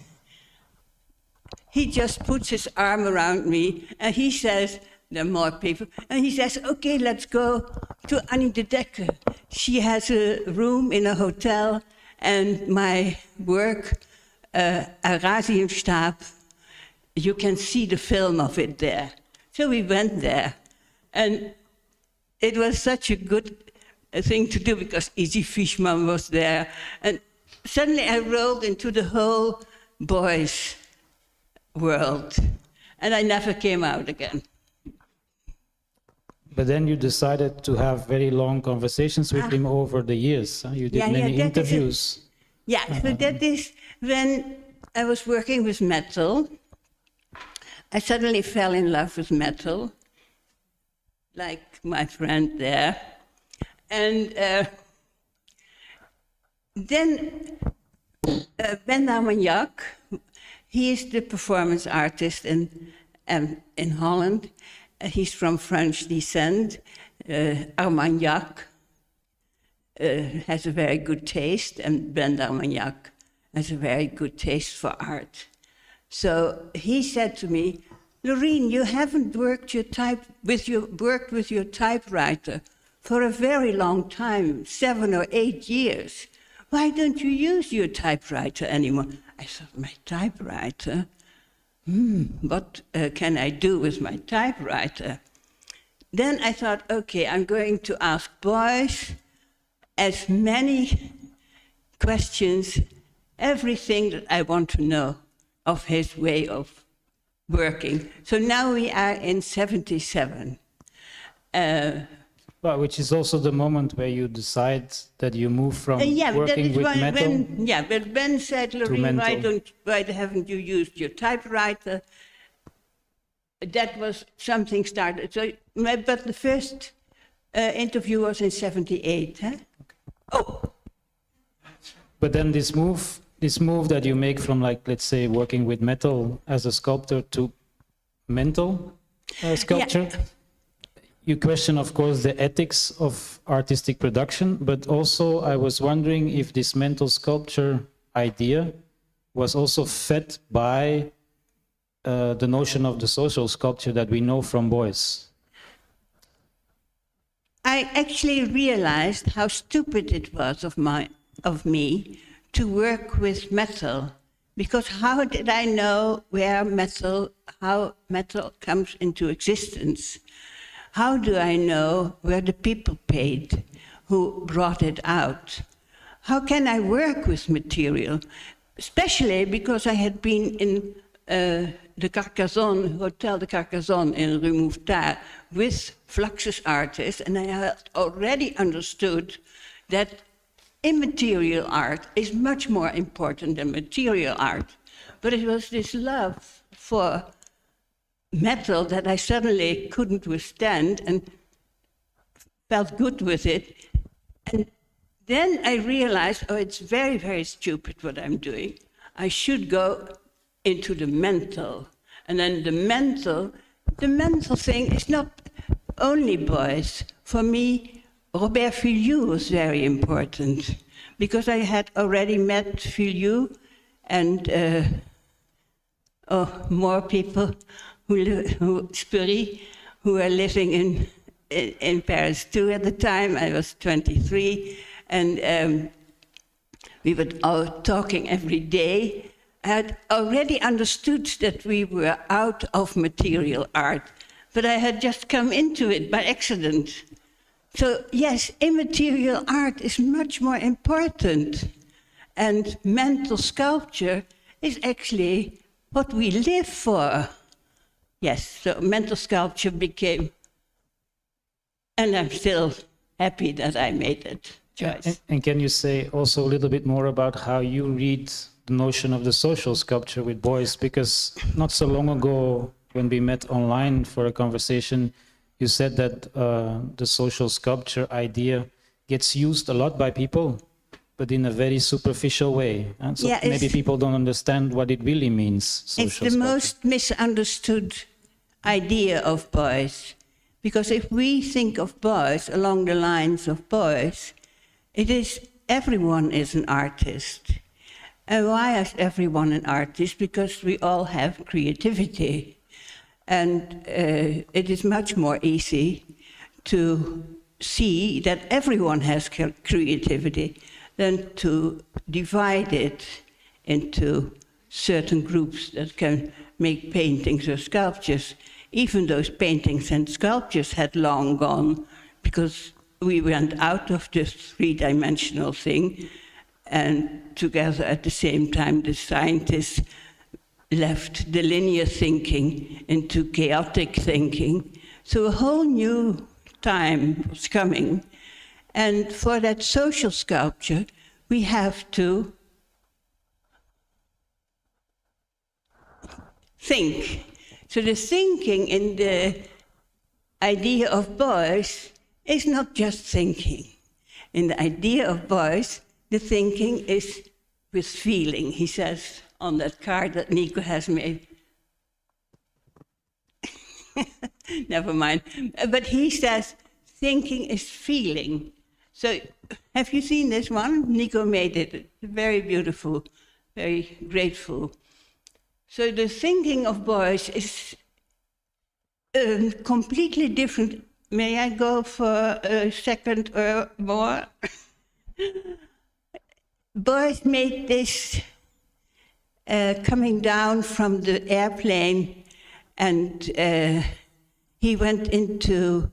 Speaker 4: he just puts his arm around me and he says, there are more people, and he says, okay, let's go to Anny de Dijck. She has a room in a hotel and my work Eurasienstab. You can see the film of it there. So we went there. And it was such a good thing to do because Izzy Fishman was there. And suddenly I rolled into the whole boys' world. And I never came out again.
Speaker 3: But then you decided to have very long conversations with him over the years. You did many interviews.
Speaker 4: So that is when I was working with metal. I suddenly fell in love with metal, like my friend there. And then Ben Armagnac, he is the performance artist in Holland. He's from French descent. Armagnac has a very good taste, and Ben Armagnac has a very good taste for art. So he said to me, Laureen, you haven't worked with your typewriter for a very long time, 7 or 8 years. Why don't you use your typewriter anymore? I thought, my typewriter? What can I do with my typewriter? Then I thought, okay, I'm going to ask Beuys as many questions, everything that I want to know of his way of working. So now we are in 77.
Speaker 3: Well, which is also the moment where you decide that you move from working with metal.
Speaker 4: But Ben said, Laureen, why haven't you used your typewriter? That was something started. So, but the first interview was in 78. Huh? Okay. Oh.
Speaker 3: But then this move that you make from, like, let's say, working with metal as a sculptor to mental sculpture. Yeah. You question, of course, the ethics of artistic production, but also I was wondering if this mental sculpture idea was also fed by the notion of the social sculpture that we know from Beuys.
Speaker 4: I actually realized how stupid it was of me to work with metal, because how did I know how metal comes into existence? How do I know where the people paid who brought it out? How can I work with material? Especially because I had been in the Carcassonne, Hotel de Carcassonne in Rue Mouffetard with Fluxus artists, and I had already understood that immaterial art is much more important than material art. But it was this love for metal that I suddenly couldn't withstand and felt good with it. And then I realized, oh, it's very, very stupid what I'm doing. I should go into the mental. And then the mental thing is not only Beuys. For me, Robert Filiou was very important because I had already met Filiou and more people Spury, who were living in Paris too at the time. I was 23, and we were all talking every day. I had already understood that we were out of material art, but I had just come into it by accident. So yes, immaterial art is much more important, and mental sculpture is actually what we live for. Yes, so mental sculpture became, and I'm still happy that I made that choice.
Speaker 3: And can you say also a little bit more about how you read the notion of the social sculpture with Beuys? Because not so long ago, when we met online for a conversation, you said that the social sculpture idea gets used a lot by people, but in a very superficial way. And so maybe people don't understand what it really means.
Speaker 4: It's the most misunderstood idea of Beuys, because if we think of Beuys along the lines of Beuys, it is everyone is an artist. And why is everyone an artist? Because we all have creativity, and it is much more easy to see that everyone has creativity than to divide it into certain groups that can make paintings or sculptures. Even those paintings and sculptures had long gone, because we went out of this three-dimensional thing, and together at the same time the scientists left the linear thinking into chaotic thinking. So a whole new time was coming. And for that social sculpture, we have to think. So the thinking in the idea of Beuys is not just thinking. In the idea of Beuys, the thinking is with feeling. He says on that card that Nico has made. Never mind. But he says thinking is feeling. So have you seen this one? Nico made it. It's very beautiful, very grateful. So the thinking of Beuys is completely different. May I go for a second or more? Beuys made this coming down from the airplane, and he went into,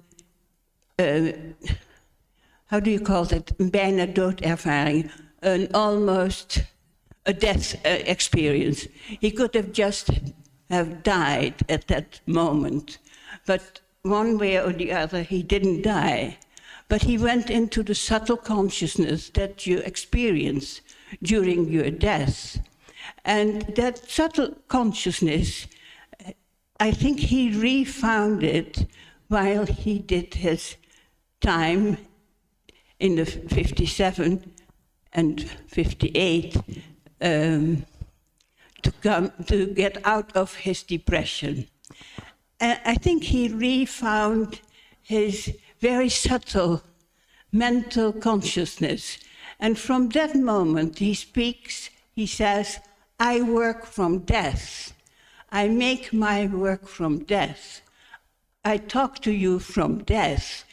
Speaker 4: how do you call it, bijna doodervaring, almost a death experience. He could have just have died at that moment, but one way or the other he didn't die. But he went into the subtle consciousness that you experience during your death. And that subtle consciousness, I think he refound it while he did his time in the 57 and 58 to get out of his depression. I think he refound his very subtle mental consciousness. And from that moment he speaks, he says, I work from death. I make my work from death. I talk to you from death.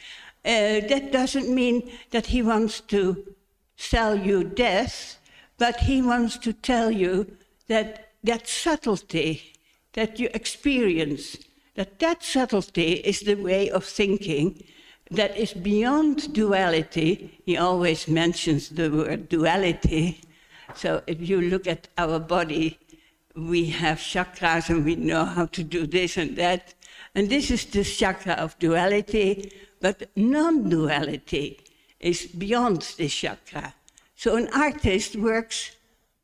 Speaker 4: That doesn't mean that he wants to sell you death, but he wants to tell you that that subtlety that you experience, that subtlety is the way of thinking that is beyond duality. He always mentions the word duality. So if you look at our body, we have chakras and we know how to do this and that. And this is the chakra of duality, but non-duality is beyond this chakra. So an artist works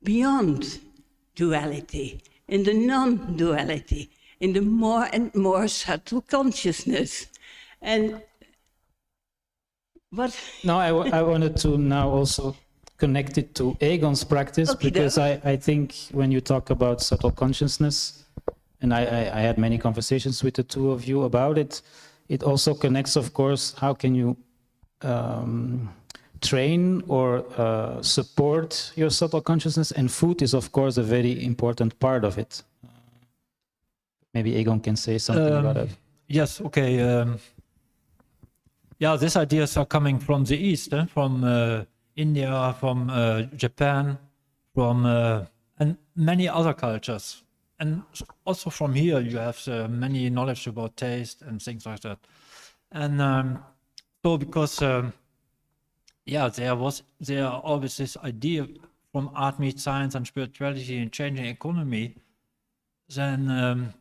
Speaker 4: beyond duality, in the non-duality, in the more and more subtle consciousness. And what?
Speaker 3: No, I wanted to now also connect it to Egon's practice, because I think when you talk about subtle consciousness, and I had many conversations with the two of you about it, it also connects, of course, how can you train or support your subtle consciousness, and food is, of course, a very important part of it. Maybe Egon can say something about it.
Speaker 5: Yes, okay. Yeah, these ideas are coming from the East, from India, from Japan, from and many other cultures. And also from here you have many knowledge about taste and things like that. And so because, yeah, there always this idea from art meets science and spirituality and changing economy, then,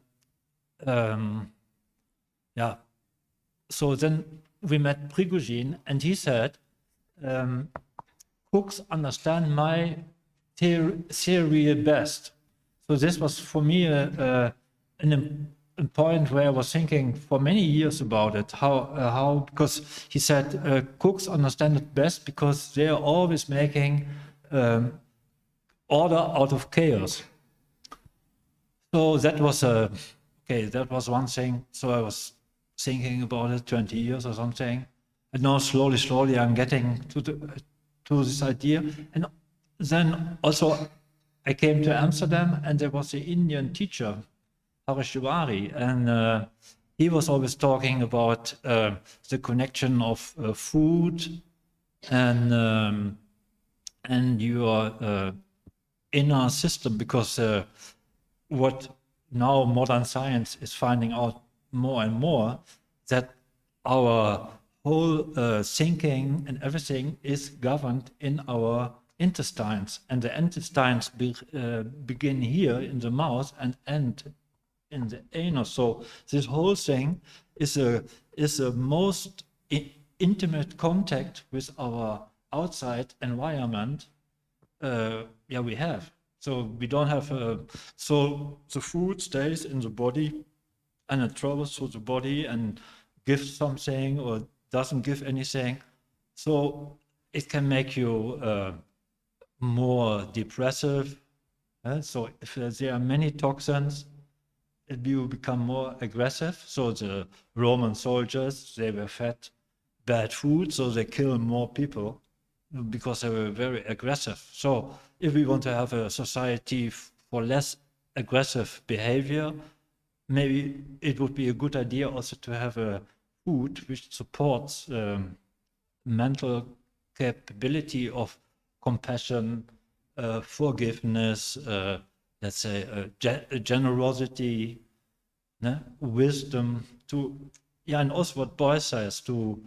Speaker 5: yeah, so then we met Prigogine, and he said, cooks understand my theory best. So this was for me a point where I was thinking for many years about it, how because he said cooks understand it best because they are always making order out of chaos. So that was okay, that was one thing. So I was thinking about it 20 years or something, and now slowly I'm getting to this idea. And then also I came to Amsterdam, and there was an Indian teacher, Harishwari, and he was always talking about the connection of food and your inner system, because what now modern science is finding out more and more, that our whole thinking and everything is governed in our intestines, and the intestines begin here in the mouth and end in the anus. So this whole thing is a most intimate contact with our outside environment. We have. So we don't have. So the food stays in the body, and it travels through the body and gives something or doesn't give anything. So it can make you more depressive. So if there are many toxins, you become more aggressive. So the Roman soldiers, they were fed bad food, so they kill more people because they were very aggressive. So if we want to have a society for less aggressive behavior, maybe it would be a good idea also to have a food which supports mental capability of compassion, forgiveness, let's say generosity, wisdom, and also what Beuys says, to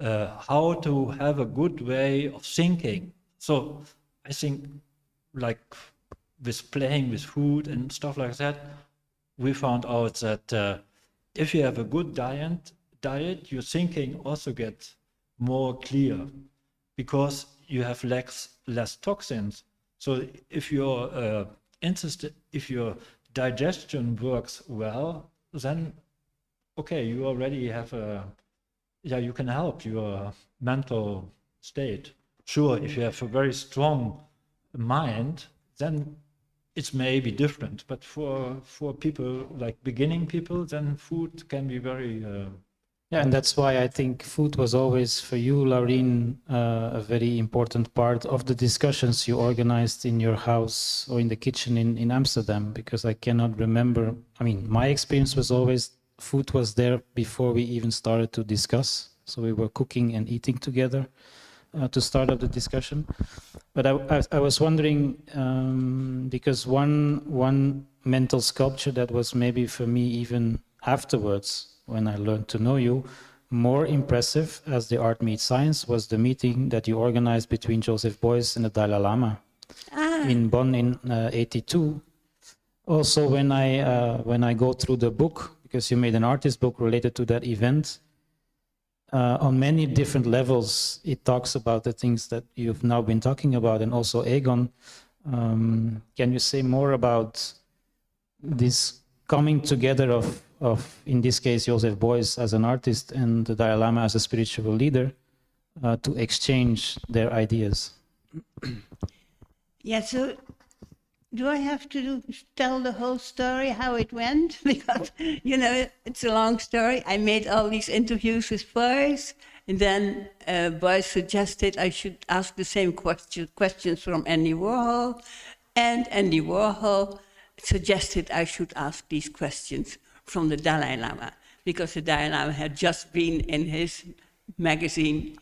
Speaker 5: how to have a good way of thinking. So I think, like with playing with food and stuff like that, we found out that if you have a good diet, your thinking also gets more clear, because you have less toxins. So if your digestion works well, then okay, you already have you can help your mental state. Sure, if you have a very strong mind, then it's maybe different. But for people like beginning people, then food can be very.
Speaker 3: And that's why I think food was always for you, Laureen, a very important part of the discussions you organized in your house or in the kitchen in Amsterdam, because I cannot remember. I mean, my experience was always food was there before we even started to discuss. So we were cooking and eating together to start up the discussion. But I was wondering, because one mental sculpture that was maybe for me even afterwards, when I learned to know you, more impressive as the art meets science, was the meeting that you organized between Joseph Beuys and the Dalai Lama in Bonn in '82. Also, when I go through the book, because you made an artist book related to that event, on many different levels, it talks about the things that you've now been talking about, and also Egon. Can you say more about this coming together of in this case, Joseph Beuys as an artist and the Dalai Lama as a spiritual leader, to exchange their ideas?
Speaker 4: Yeah, so do I have to tell the whole story, how it went? Because, it's a long story. I made all these interviews with Beuys, and then Beuys suggested I should ask the same questions from Andy Warhol, and Andy Warhol suggested I should ask these questions from the Dalai Lama, because the Dalai Lama had just been in his magazine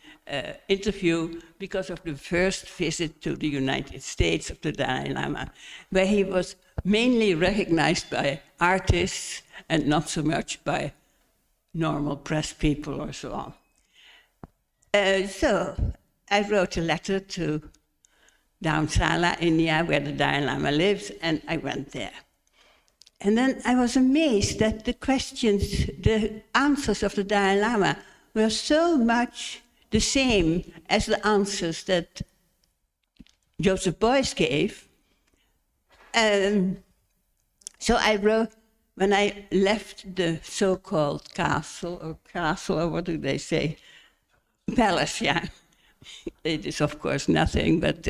Speaker 4: interview because of the first visit to the United States of the Dalai Lama, where he was mainly recognized by artists and not so much by normal press people or so on. So I wrote a letter to Dharamsala, India, where the Dalai Lama lives, and I went there. And then I was amazed that the answers of the Dalai Lama were so much the same as the answers that Joseph Beuys gave. So I wrote, when I left the so-called castle, or what do they say? Palace, yeah. It is, of course, nothing, but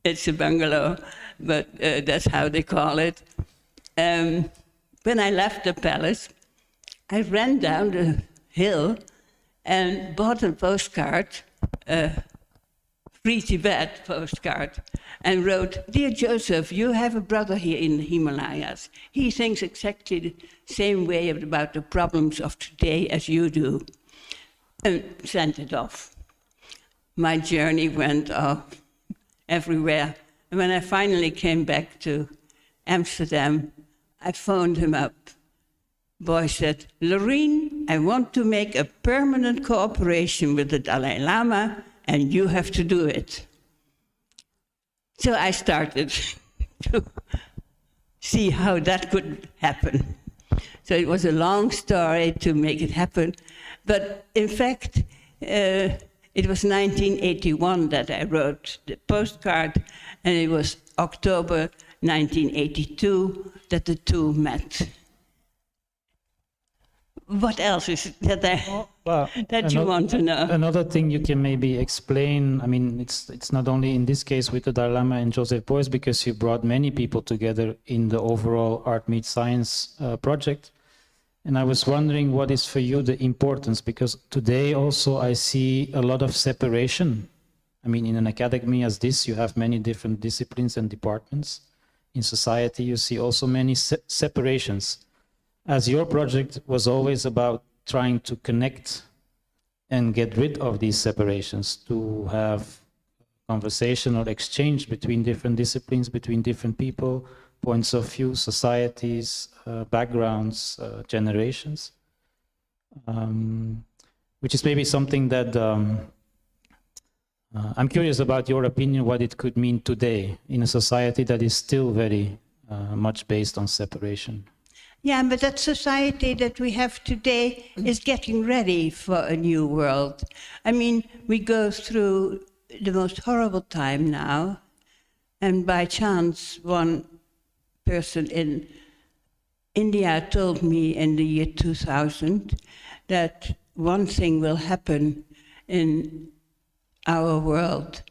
Speaker 4: it's a bungalow, but that's how they call it. When I left the palace, I ran down the hill and bought a postcard, Free Tibet postcard, and wrote, "Dear Joseph, you have a brother here in the Himalayas. He thinks exactly the same way about the problems of today as you do," and sent it off. My journey went off everywhere, And when I finally came back to Amsterdam, I phoned him up. Beuys said, Laureen, I want to make a permanent cooperation with the Dalai Lama, and you have to do it. So I started to see how that could happen. So it was a long story to make it happen. But in fact, it was 1981 that I wrote the postcard, and it was October 1982 that the two met. What else is it that you want to know?
Speaker 3: Another thing you can maybe explain, I mean, it's not only in this case with the Dalai Lama and Joseph Beuys, because you brought many people together in the overall Art Meets Science project. And I was wondering what is for you the importance, because today also I see a lot of separation. I mean, in an academy as this, you have many different disciplines and departments. In society, you see also many separations. As your project was always about trying to connect and get rid of these separations, to have conversation or exchange between different disciplines, between different people, points of view, societies, backgrounds, generations, which is maybe something that I'm curious about your opinion, what it could mean today in a society that is still very much based on separation.
Speaker 4: Yeah, but that society that we have today is getting ready for a new world. I mean, we go through the most horrible time now, and by chance, one person in India told me in the year 2000 that one thing will happen in our world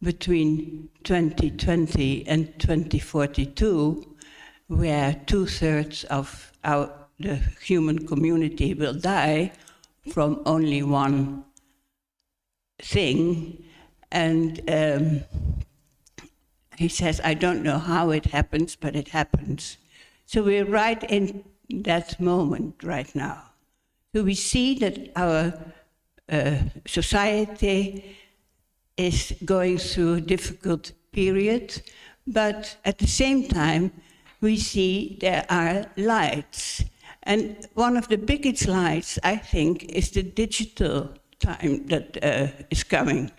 Speaker 4: between 2020 and 2042, where 2/3 of the human community will die from only one thing. And he says, I don't know how it happens, but it happens. So we're right in that moment right now. So we see that our society is going through a difficult period, but at the same time, we see there are lights. And one of the biggest lights, I think, is the digital time that is coming.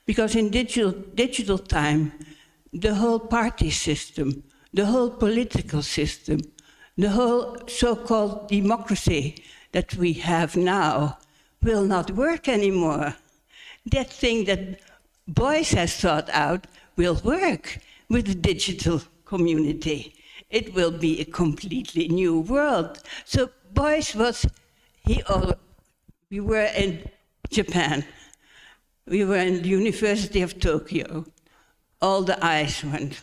Speaker 4: Because in digital time, the whole party system, the whole political system, the whole so-called democracy that we have now will not work anymore. That thing that Beuys has thought out will work with the digital community. It will be a completely new world. So Beuys we were in Japan. We were in the University of Tokyo. All the eyes went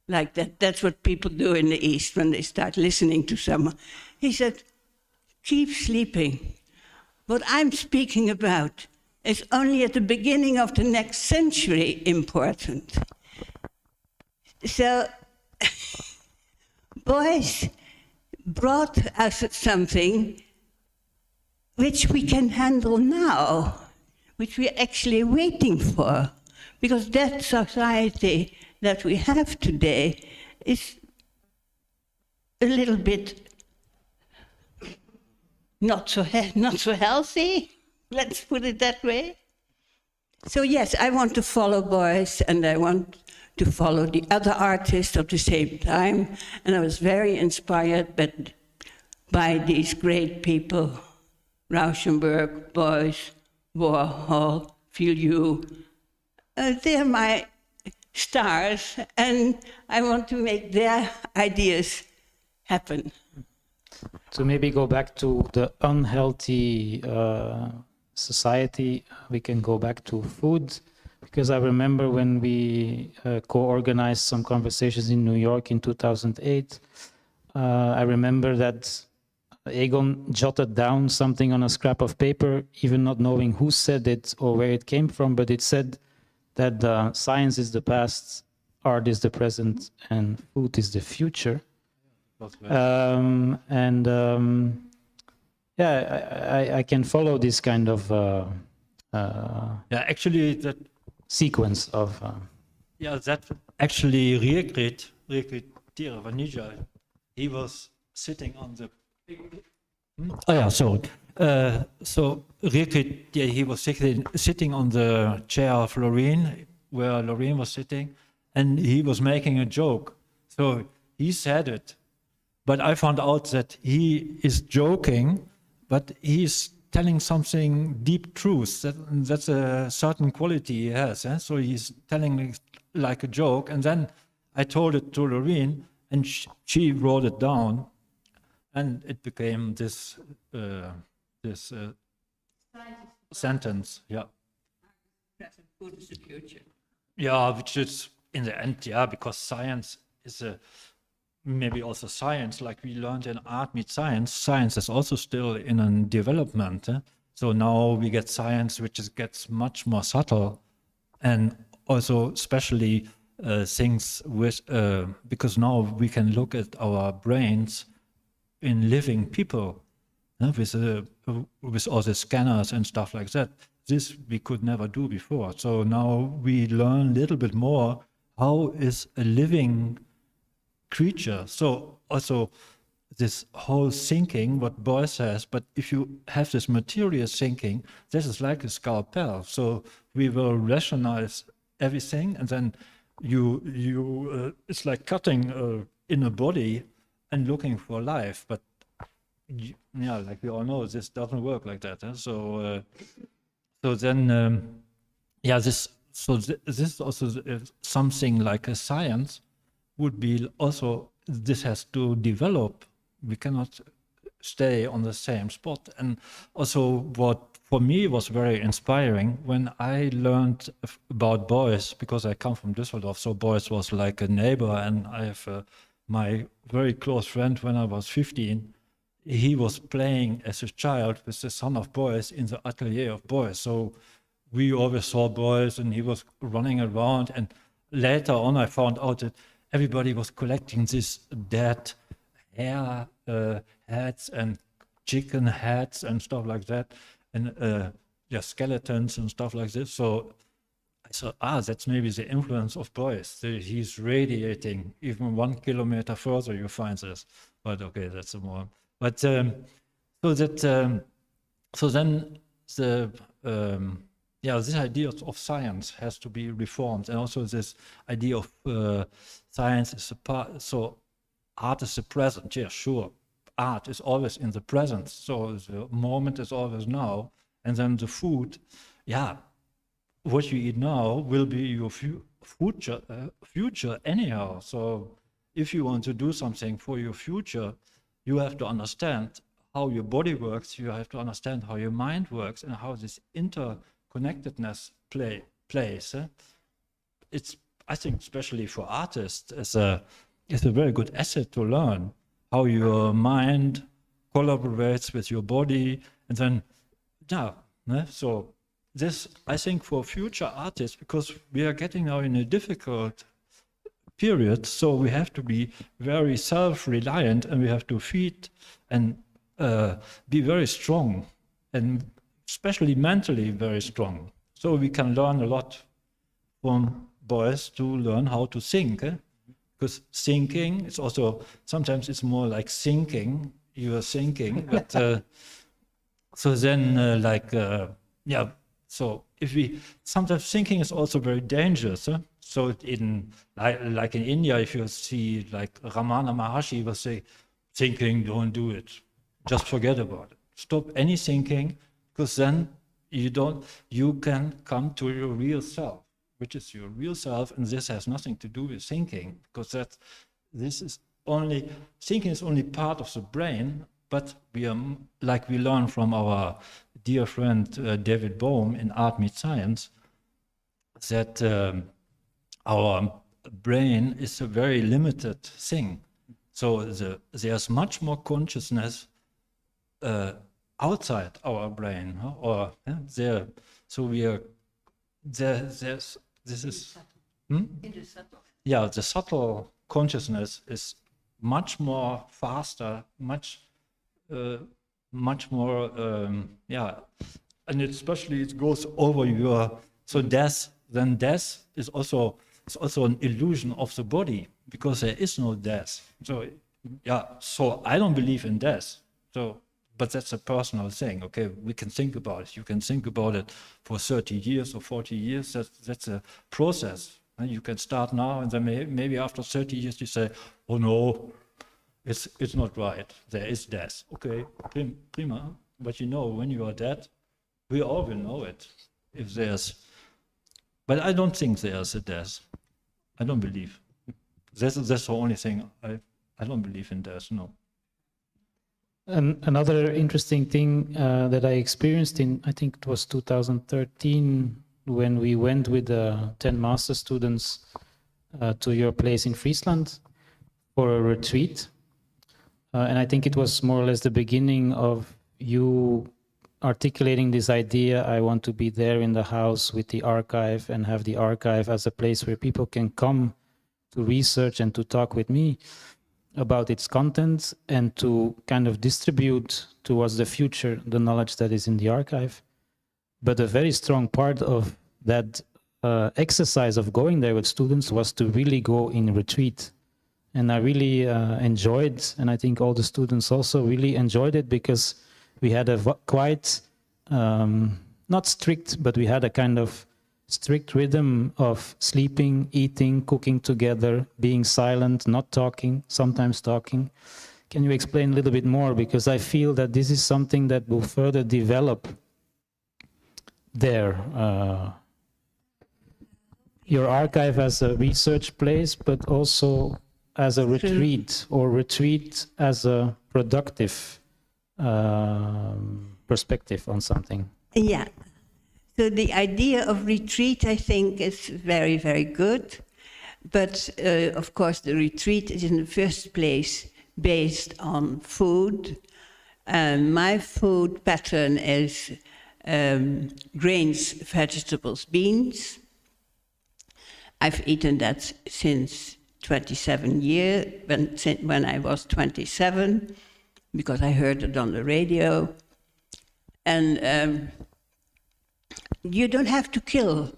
Speaker 4: like that. That's what people do in the East when they start listening to someone. He said, keep sleeping. What I'm speaking about is only at the beginning of the next century important. So Beuys brought us something which we can handle now, which we're actually waiting for. Because that society that we have today is a little bit not so healthy, let's put it that way. So yes, I want to follow Beuys, and I want to follow the other artists at the same time. And I was very inspired by these great people, Rauschenberg, Beuys, Warhol, FIU. They're my stars, and I want to make their ideas happen.
Speaker 3: To maybe go back to the unhealthy society, we can go back to food, because I remember when we co-organized some conversations in New York in 2008, I remember that Egon jotted down something on a scrap of paper, even not knowing who said it or where it came from, but it said that science is the past, art is the present, and food is the future. Yeah, I can follow this kind of
Speaker 5: yeah, actually, that
Speaker 3: sequence of.
Speaker 5: Yeah, that actually reflecteerde wanneer he was sitting on the. Oh yeah, sorry. So he was sitting on the chair of Laureen, where Laureen was sitting, and he was making a joke. So he said it, but I found out that he is joking, but he's telling something deep truth. That's a certain quality he has. Eh? So he's telling it like a joke, and then I told it to Laureen, and she wrote it down, and it became this sentence. Yeah.
Speaker 4: Present, food is the future.
Speaker 5: Yeah, which is in the end, yeah, because science is maybe also science, like we learned in Art Meets Science. Science is also still in a development. So now we get science which gets much more subtle, and also especially things with because now we can look at our brains in living people with all the scanners and stuff like that. This we could never do before. So now we learn a little bit more how is a living creature. So also this whole thinking, what Beuys says, but if you have this material thinking, this is like a scalpel. So we will rationalize everything, and then you it's like cutting in a body and looking for life. But yeah, like we all know, this doesn't work like that. So then yeah, this is also something like a science would be also, this has to develop. We cannot stay on the same spot. And also what for me was very inspiring when I learned about Beuys, because I come from Düsseldorf, so Beuys was like a neighbor, and I have my very close friend when I was 15, he was playing as a child with the son of Beuys in the atelier of Beuys. So we always saw Beuys and he was running around, and later on I found out that everybody was collecting these dead hair heads and chicken heads and stuff like that, and yeah, skeletons and stuff like this. So I thought, that's maybe the influence of Beuys. He's radiating even 1 kilometer further. You find this, but okay, that's a more. But so then the yeah, this idea of science has to be reformed, and also this idea of science is a part. So art is the present. Yeah, sure. Art is always in the present. So the moment is always now, and then the food. Yeah, what you eat now will be your future anyhow. So if you want to do something for your future, you have to understand how your body works. You have to understand how your mind works and how this interconnectedness plays. It's, I think, especially for artists, it's a very good asset to learn how your mind collaborates with your body, and then so this, I think, for future artists, because we are getting now in a difficult period, so we have to be very self-reliant, and we have to feed and be very strong, and especially mentally very strong. So we can learn a lot from Beuys to learn how to think. Because thinking, it's also, sometimes it's more like sinking, you are thinking, but so then yeah, so if we, sometimes thinking is also very dangerous. So in, like in India, if you see like Ramana Maharshi will say, thinking, don't do it, just forget about it. Stop any thinking, because then you can come to your real self, which is your real self, and this has nothing to do with thinking, because thinking is only part of the brain, but we are, like we learn from our dear friend David Bohm in Art Meets Science, that our brain is a very limited thing. So there's much more consciousness outside our brain, or there. So we are there's. This is, yeah, the subtle consciousness is much more faster, much more, yeah, and especially it goes over your, so death is also it's also an illusion of the body, because there is no death. So, yeah, so I don't believe in death. So, but that's a personal thing. Okay, we can think about it. You can think about it for 30 years or 40 years. That's a process. And you can start now, and then maybe after 30 years you say, oh no, it's not right. There is death. Okay, prima. But you know, when you are dead, we all will know it. If there's, but I don't think there's a death. I don't believe. That's the only thing. I don't believe in death. No.
Speaker 3: And another interesting thing that I experienced in, I think it was 2013, when we went with 10 master students to your place in Friesland for a retreat. And I think it was more or less the beginning of you articulating this idea, I want to be there in the house with the archive and have the archive as a place where people can come to research and to talk with me about its content and to kind of distribute towards the future the knowledge that is in the archive. But a very strong part of that exercise of going there with students was to really go in retreat. And I really enjoyed, and I think all the students also really enjoyed it, because we had a quite, not strict, but we had a kind of strict rhythm of sleeping, eating, cooking together, being silent, not talking, sometimes talking. Can you explain a little bit more? Because I feel that this is something that will further develop there. Your archive as a research place, but also as a retreat, or retreat as a productive perspective on something.
Speaker 4: Yeah. So the idea of retreat, I think, is very, very good. But of course, the retreat is in the first place based on food. My food pattern is grains, vegetables, beans. I've eaten that since 27 years, when I was 27, because I heard it on the radio. And you don't have to kill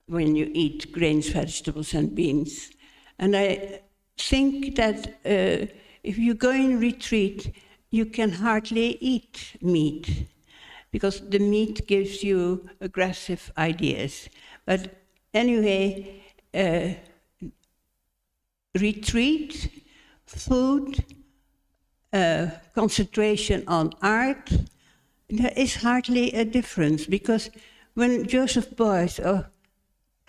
Speaker 4: when you eat grains, vegetables, and beans. And I think that if you go in retreat, you can hardly eat meat, because the meat gives you aggressive ideas. But anyway, retreat, food, concentration on art, there is hardly a difference, because when Joseph Beuys,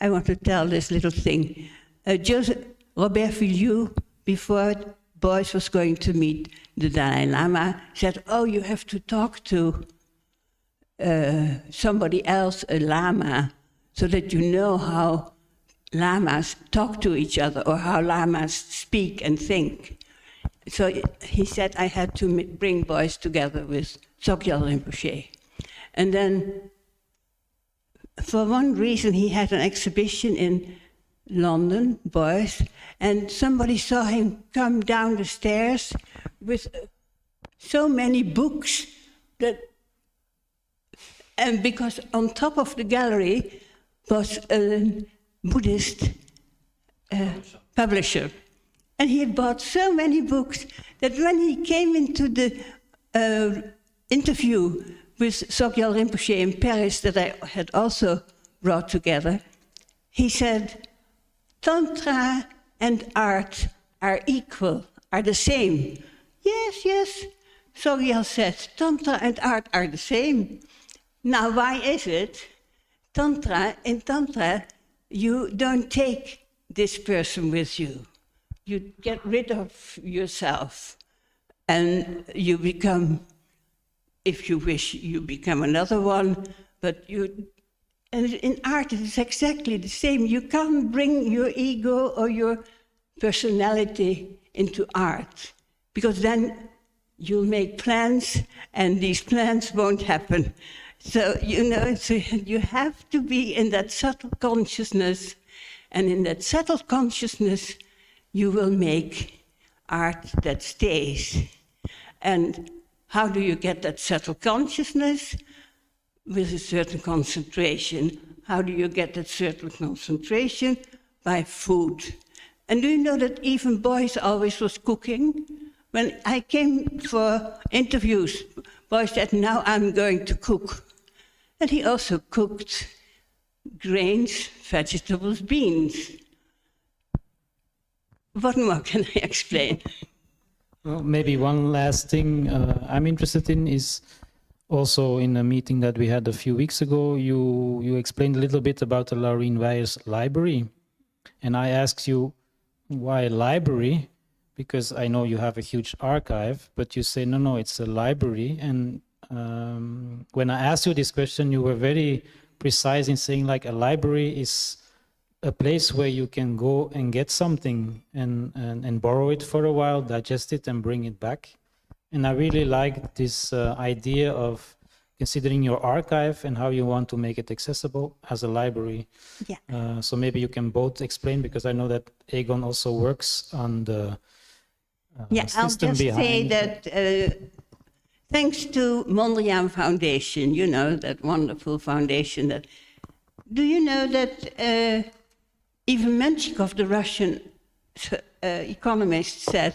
Speaker 4: I want to tell this little thing, Robert FIU, before Beuys was going to meet the Dalai Lama, said, oh, you have to talk to somebody else, a Lama, so that you know how Lamas talk to each other, or how Lamas speak and think. So he said I had to bring Beuys together with Sogyal Rinpoche. And then, for one reason, he had an exhibition in London, Beuys, and somebody saw him come down the stairs with so many books that, and because on top of the gallery was a Buddhist publisher. And he had bought so many books that when he came into the interview with Sogyal Rinpoche in Paris, that I had also brought together, he said, Tantra and art are equal, are the same. Yes, yes, Sogyal said, Tantra and art are the same. Now, why is it? In Tantra, you don't take this person with you. You get rid of yourself, and you become, if you wish, you become another one, but and in art it is exactly the same. You can't bring your ego or your personality into art, because then you'll make plans, and these plans won't happen. So, you have to be in that subtle consciousness, and in that subtle consciousness, you will make art that stays. And how do you get that subtle consciousness? With a certain concentration How do you get that certain concentration? By food. And do you know that even Beuys always was cooking? When I came for interviews, Beuys said, now I'm going to cook. And he also cooked grains, vegetables, beans. What more can I explain?
Speaker 3: Well, maybe one last thing I'm interested in is also in a meeting that we had a few weeks ago, you explained a little bit about the Laureen Wijers library. And I asked you, why library? Because I know you have a huge archive, but you say, no, it's a library. And when I asked you this question, you were very precise in saying like a library is a place where you can go and get something and borrow it for a while, digest it and bring it back. And I really like this idea of considering your archive and how you want to make it accessible as a library.
Speaker 4: Yeah.
Speaker 3: So maybe you can both explain, because I know that Egon also works on the
Speaker 4: I'll
Speaker 3: system
Speaker 4: just say
Speaker 3: behind.
Speaker 4: that thanks to Mondrian Foundation, you know, that wonderful foundation. Do you know that even Menshikov, the Russian economist, said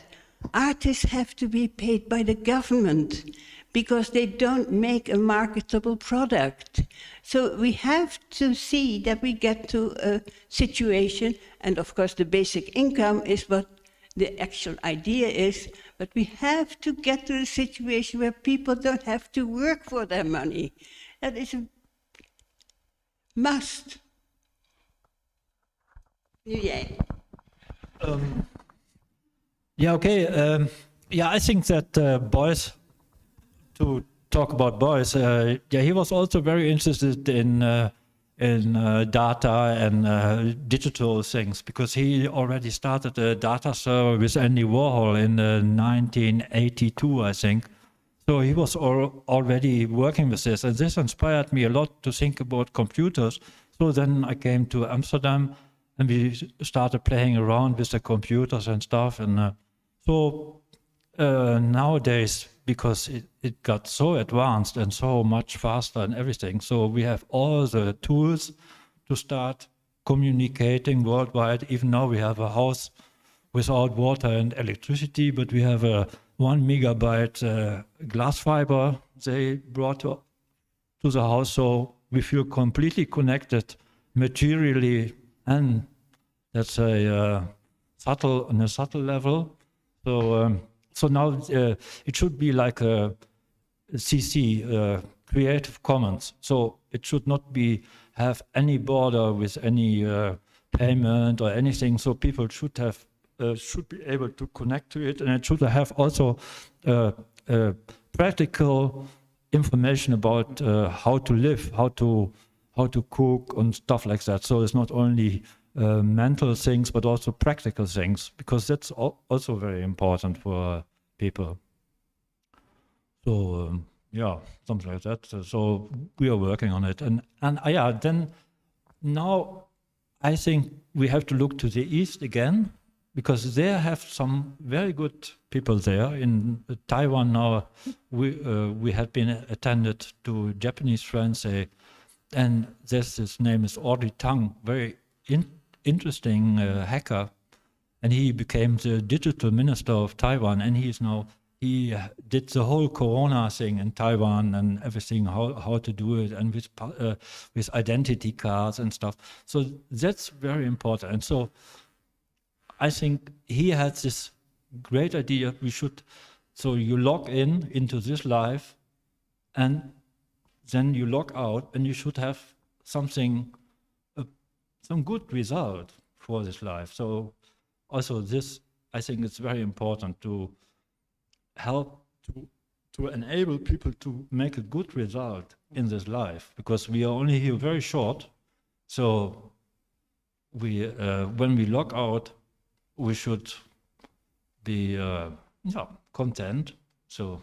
Speaker 4: artists have to be paid by the government because they don't make a marketable product. So we have to see that we get to a situation, and of course the basic income is what the actual idea is, but we have to get to a situation where people don't have to work for their money. That is a must. Yeah.
Speaker 5: I think that Beuys, to talk about Beuys, he was also very interested in data and digital things, because he already started a data server with Andy Warhol in 1982, I think. So he was already working with this, and this inspired me a lot to think about computers. So then I came to Amsterdam, and we started playing around with the computers and stuff. And nowadays, because it got so advanced and so much faster and everything, so we have all the tools to start communicating worldwide. Even now we have a house without water and electricity, but we have a 1 megabyte glass fiber they brought to the house, so we feel completely connected materially and, let's say, on a subtle level. So now it should be like a CC, Creative Commons. So it should not have any border with any payment or anything. So people should be able to connect to it, and it should have also practical information about how to live, how to cook and stuff like that. So it's not only mental things, but also practical things, because that's also very important for people. So something like that. So we are working on it, and then now I think we have to look to the East again, because they have some very good people there. In Taiwan now, we had been attended to Japanese friends, and his name is Audrey Tang, very interesting hacker, and he became the digital minister of Taiwan, and he did the whole Corona thing in Taiwan and everything, how to do it, and with identity cards and stuff. So that's very important. And so I think he had this great idea. So you log into this life, and then you log out, and you should have something, some good result for this life. So also this, I think it's very important to help to enable people to make a good result in this life, because we are only here very short. So when we log out, we should be content. So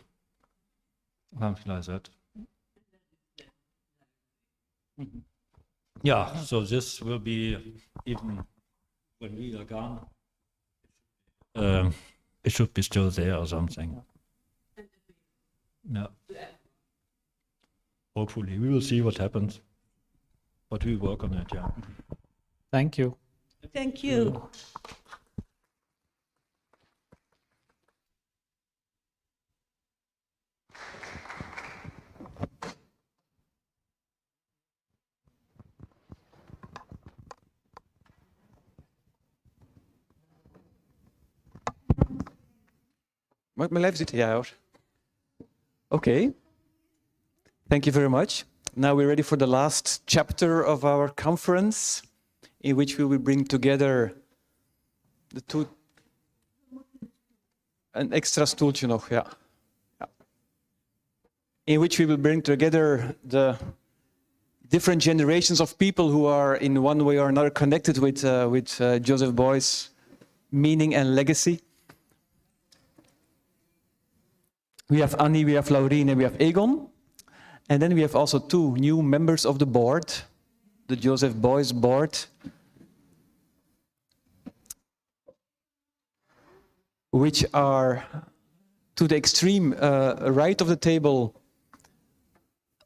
Speaker 5: something like that. Yeah, so this will be, even when we are gone, it should be still there or something. Yeah. Hopefully, we will see what happens. but we work on it, yeah.
Speaker 3: Thank you.
Speaker 4: Thank you.
Speaker 1: Mag ik mijn lijf zitten? Ja hoor. Okay. Thank you very much. Now we're ready for the last chapter of our conference, in which we will bring together the two... Een extra stoeltje nog, ja. Ja. In which we will bring together the different generations of people who are in one way or another connected with Joseph Beuys' meaning and legacy. We have Anny, we have Laureen, and we have Egon. And then we have also two new members of the board, the Joseph Beuys board, which are to the extreme right of the table,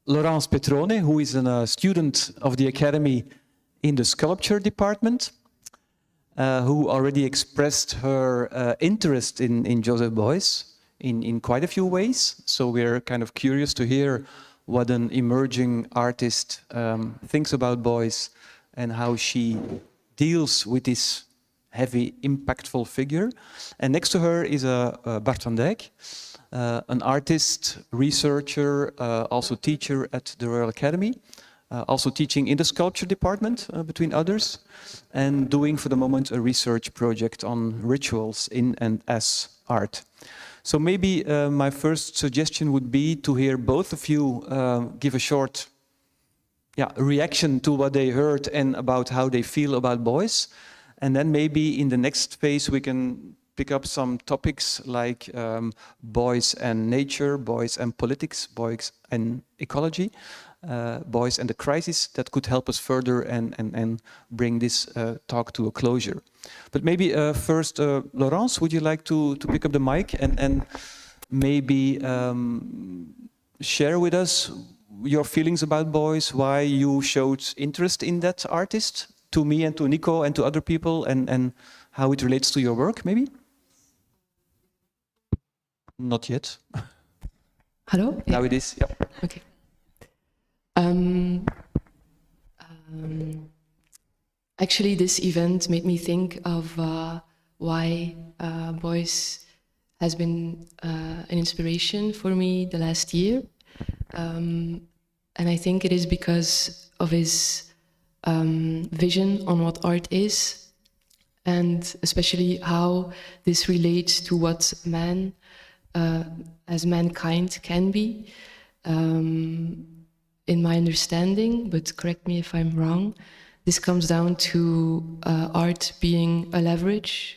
Speaker 1: Laurence Petrone, who is a student of the Academy in the sculpture department, who already expressed her interest in Joseph Beuys in quite a few ways. So we're kind of curious to hear what an emerging artist thinks about Beuys and how she deals with this heavy, impactful figure. And next to her is Bart van Dijck, an artist, researcher, also teacher at the Royal Academy, also teaching in the sculpture department, between others, and doing for the moment a research project on rituals in and as art. So maybe my first suggestion would be to hear both of you give a short reaction to what they heard and about how they feel about Beuys. And then maybe in the next phase we can pick up some topics like Beuys and nature, Beuys and politics, Beuys and ecology, Beuys and the crisis that could help us further and bring this talk to a closure. But maybe first, Laurence, would you like to pick up the mic and maybe share with us your feelings about Beuys, why you showed interest in that artist, to me and to Nico and to other people, and how it relates to your work, maybe? Not yet.
Speaker 6: Hello?
Speaker 1: Now it is, yeah.
Speaker 6: Okay. Actually, this event made me think of why Beuys has been an inspiration for me the last year. And I think it is because of his vision on what art is, and especially how this relates to what man, as mankind, can be. In my understanding, but correct me if I'm wrong, this comes down to art being a leverage,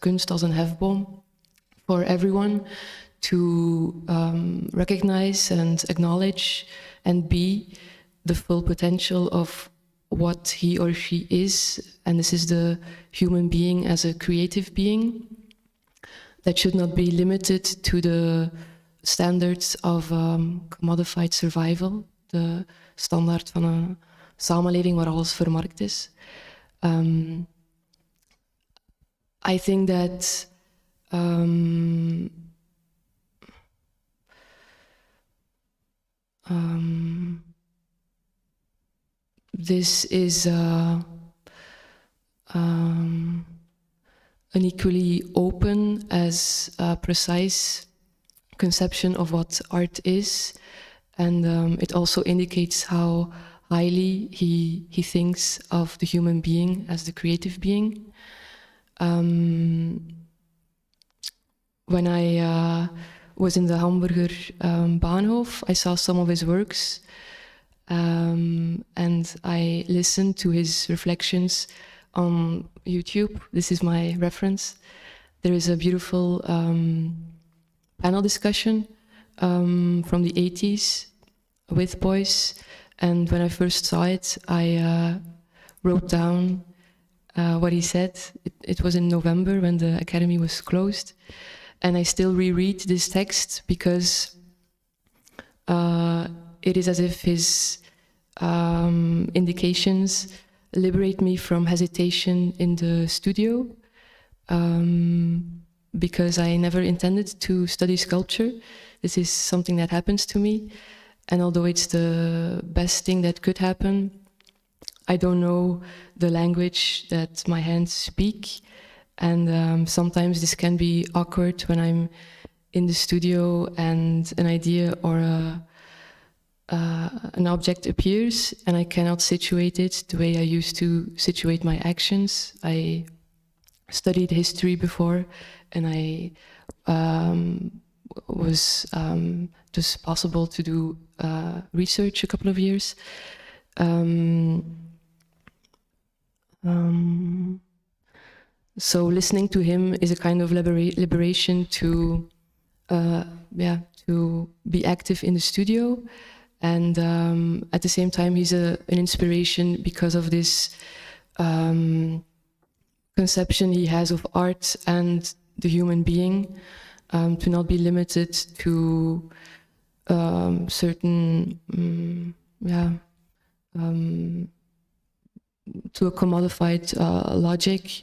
Speaker 6: kunst als een hefboom, for everyone to recognize and acknowledge and be the full potential of what he or she is. And this is the human being as a creative being that should not be limited to the standards of commodified survival, de standaard van een samenleving waar alles vermarkt is. I think that this is an equally open as precise conception of what art is, and it also indicates how highly he thinks of the human being as the creative being. When I was in the Hamburger Bahnhof, I saw some of his works, and I listened to his reflections on YouTube. This is my reference. There is a beautiful panel discussion from the 80s with Beuys, and when I first saw it, I wrote down what he said. It was in November when the Academy was closed, and I still reread this text because it is as if his indications liberate me from hesitation in the studio, because I never intended to study sculpture. This is something that happens to me, and although it's the best thing that could happen, I don't know the language that my hands speak, and sometimes this can be awkward when I'm in the studio and an idea or an object appears and I cannot situate it the way I used to situate my actions. I studied history before, and I was just possible to do research a couple of years. So listening to him is a kind of liberation to be active in the studio, and at the same time he's an inspiration because of this conception he has of art and the human being, to not be limited to certain to a commodified logic.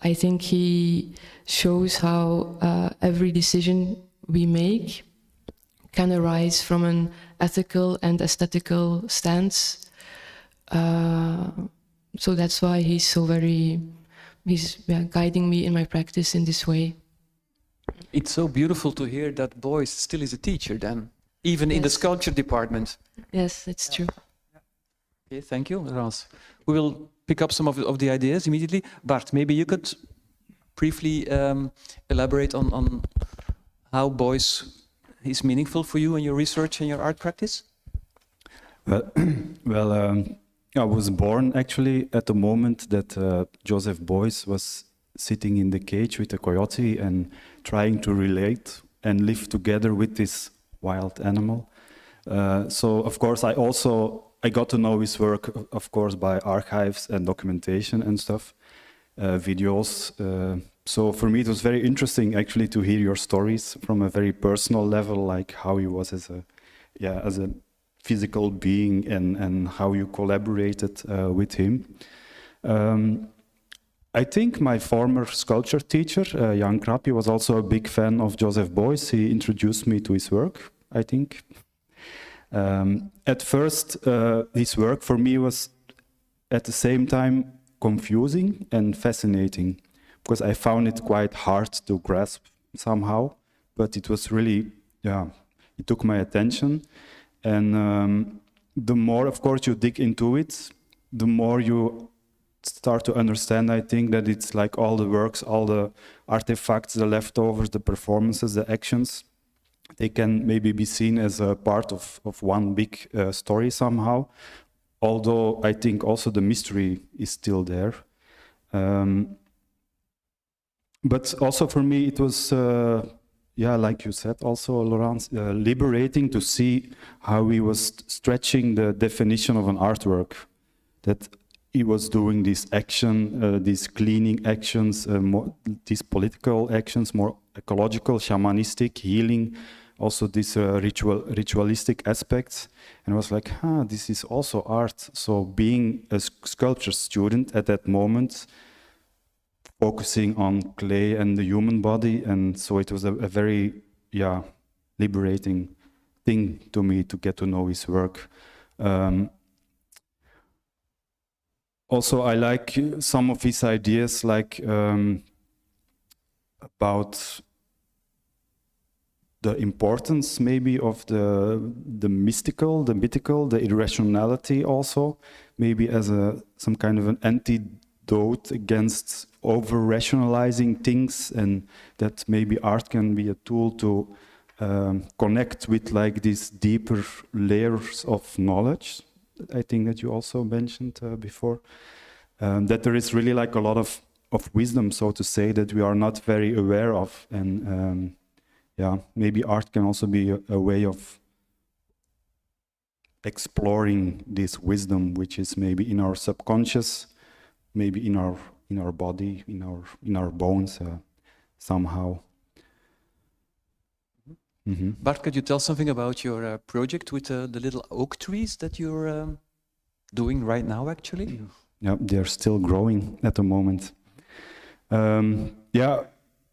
Speaker 6: I think he shows how every decision we make can arise from an ethical and aesthetical stance. So that's why he's so he's guiding me in my practice in this way.
Speaker 1: It's so beautiful to hear that Beuys still is a teacher then, even in the sculpture department.
Speaker 6: Yes, it's true.
Speaker 1: Okay, thank you, Laurence. We will pick up some of the ideas immediately. Bart, maybe you could briefly elaborate on how Beuys is meaningful for you in your research and your art practice?
Speaker 7: Well, I was born actually at the moment that Joseph Beuys was sitting in the cage with a coyote and trying to relate and live together with this wild animal. So of course I got to know his work, of course, by archives and documentation and stuff, videos. So for me it was very interesting actually to hear your stories from a very personal level, like how he was as a physical being and how you collaborated with him. I think my former sculpture teacher, Jan Krapje, was also a big fan of Joseph Beuys. He introduced me to his work, I think. At first, his work for me was at the same time confusing and fascinating, because I found it quite hard to grasp somehow, but it was really, it took my attention. And the more, of course, you dig into it, the more you start to understand, I think, that it's like all the works, all the artifacts, the leftovers, the performances, the actions, they can maybe be seen as a part of one big story somehow, although I think also the mystery is still there. But also for me it was, like you said also, Laurence, liberating to see how he was stretching the definition of an artwork, that he was doing this action, these cleaning actions, these political actions, more ecological, shamanistic, healing, also these ritualistic aspects. And I was like, this is also art. So being a sculpture student at that moment, focusing on clay and the human body, and so it was a very, liberating thing to me to get to know his work. Also, I like some of his ideas, like about the importance maybe of the mystical, the mythical, the irrationality also, maybe as some kind of an antidote against over-rationalizing things, and that maybe art can be a tool to connect with like these deeper layers of knowledge. I think that you also mentioned before, that there is really like a lot of wisdom, so to say, that we are not very aware of, and maybe art can also be a way of exploring this wisdom, which is maybe in our subconscious, maybe in our body, in our bones, somehow.
Speaker 1: Bart, could you tell something about your project with the little oak trees that you're doing right now, actually?
Speaker 7: Yeah, they're still growing at the moment. Yeah,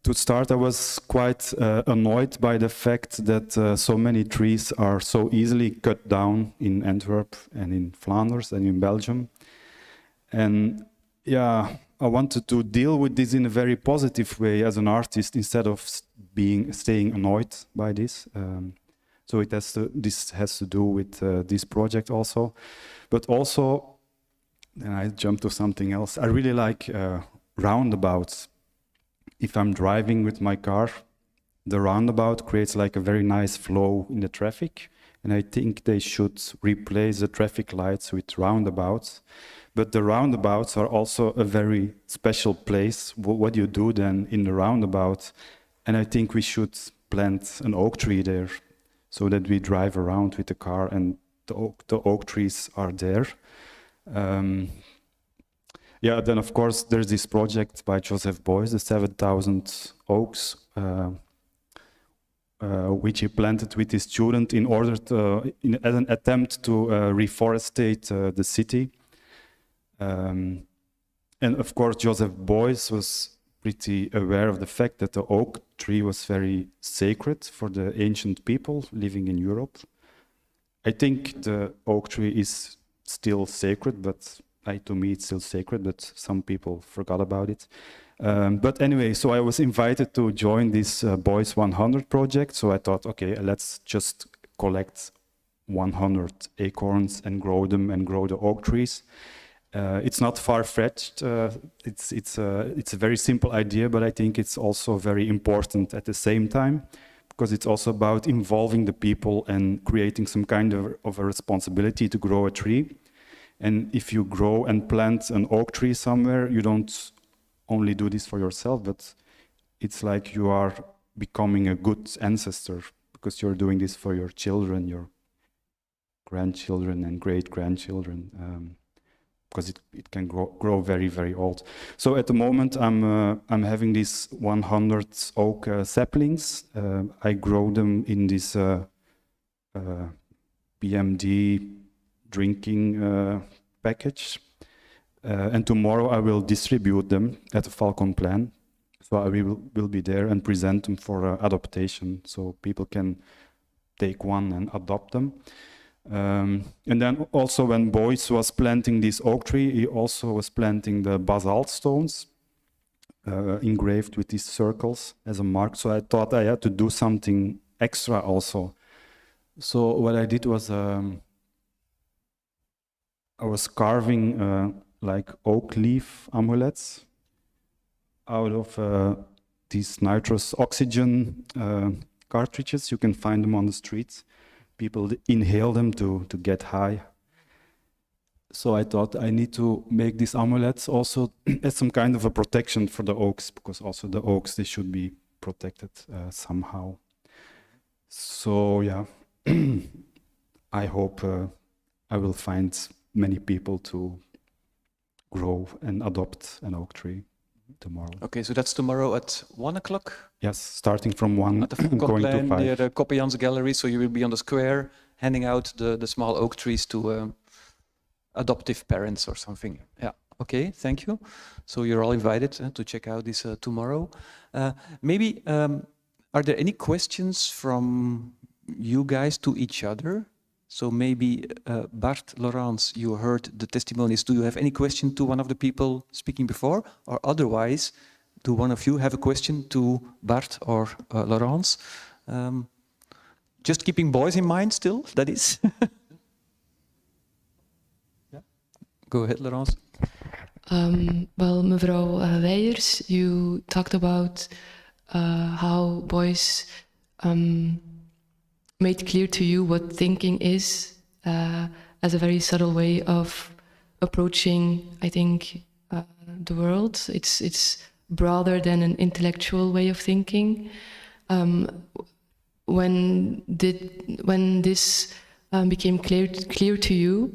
Speaker 7: to start, I was quite annoyed by the fact that so many trees are so easily cut down in Antwerp and in Flanders and in Belgium. And yeah, I wanted to deal with this in a very positive way as an artist instead of staying annoyed by this. So this has to do with this project also. But also, then I jump to something else. I really like roundabouts. If I'm driving with my car, the roundabout creates like a very nice flow in the traffic. And I think they should replace the traffic lights with roundabouts. But the roundabouts are also a very special place. What do you do then in the roundabout? And I think we should plant an oak tree there so that we drive around with the car and the oak trees are there. Yeah, then of course there's this project by Joseph Beuys, the 7,000 oaks, which he planted with his student in order to, as an attempt to reforestate the city. And of course Joseph Beuys was pretty aware of the fact that the oak tree was very sacred for the ancient people living in Europe. I think the oak tree is still sacred, but to me it's still sacred, but some people forgot about it. But anyway, so I was invited to join this Beuys 100 project. So I thought, okay, let's just collect 100 acorns and grow them and grow the oak trees. It's not far-fetched. It's a very simple idea, but I think it's also very important at the same time, because it's also about involving the people and creating some kind of a responsibility to grow a tree. And if you grow and plant an oak tree somewhere, you don't only do this for yourself, but it's like you are becoming a good ancestor, because you're doing this for your children, your grandchildren and great-grandchildren, because it can grow very, very old. So at the moment, I'm having these 100 oak saplings. I grow them in this PMD drinking package. And tomorrow I will distribute them at the Falconplein. So I will be there and present them for adaptation, so people can take one and adopt them. And then also when Beuys was planting this oak tree, he also was planting the basalt stones engraved with these circles as a mark. So I thought I had to do something extra also. So what I did was I was carving like oak leaf amulets out of these nitrous oxygen cartridges. You can find them on the streets. People inhale them to get high. So I thought I need to make these amulets also as some kind of a protection for the oaks, because also the oaks, they should be protected somehow. So yeah, I hope I will find many people to grow and adopt an oak tree tomorrow.
Speaker 1: Okay, so that's tomorrow at 1 o'clock?
Speaker 7: Yes, starting from 1,
Speaker 1: at the
Speaker 7: going to 5.
Speaker 1: near the Koppejans Gallery, so you will be on the square handing out the small oak trees to adoptive parents or something. Yeah, okay, thank you. So you're all invited to check out this tomorrow. Maybe, are there any questions from you guys to each other? So maybe Bart, Laurence, you heard the testimonies. Do you have any question to one of the people speaking before? Or otherwise, do one of you have a question to Bart or Laurence? Just keeping Beuys in mind still, that is. Yeah. Go ahead, Laurence.
Speaker 6: Well, mevrouw Wijers, you talked about how Beuys made clear to you what thinking is as a very subtle way of approaching, I think, the world. It's broader than an intellectual way of thinking. When this became clear to you,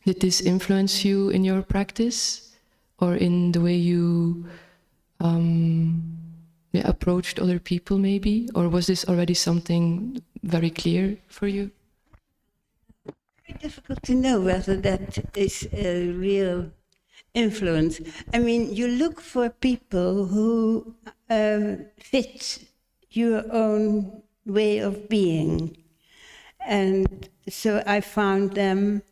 Speaker 6: did this influence you in your practice or in the way you approached other people maybe? Or was this already something very clear for you?
Speaker 4: difficult to know whether that is a real influence. I mean, you look for people who fit your own way of being. And so I found them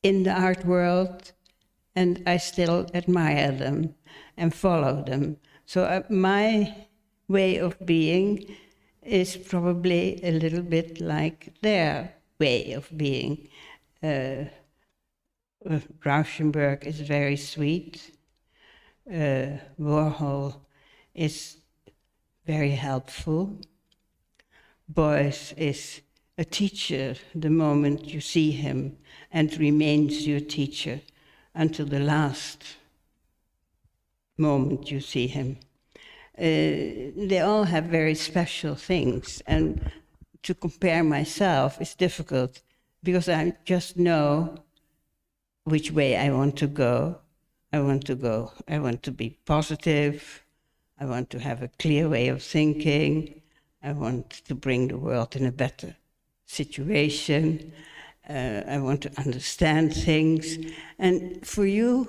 Speaker 4: in the art world, and I still admire them and follow them. So my way of being is probably a little bit like their way of being. Rauschenberg is very sweet. Warhol is very helpful. Beuys is a teacher the moment you see him, and remains your teacher until the last moment you see him. They all have very special things, and to compare myself is difficult because I just know which way I want to go. I want to be positive. I want to have a clear way of thinking. I want to bring the world in a better situation. I want to understand things. And for you,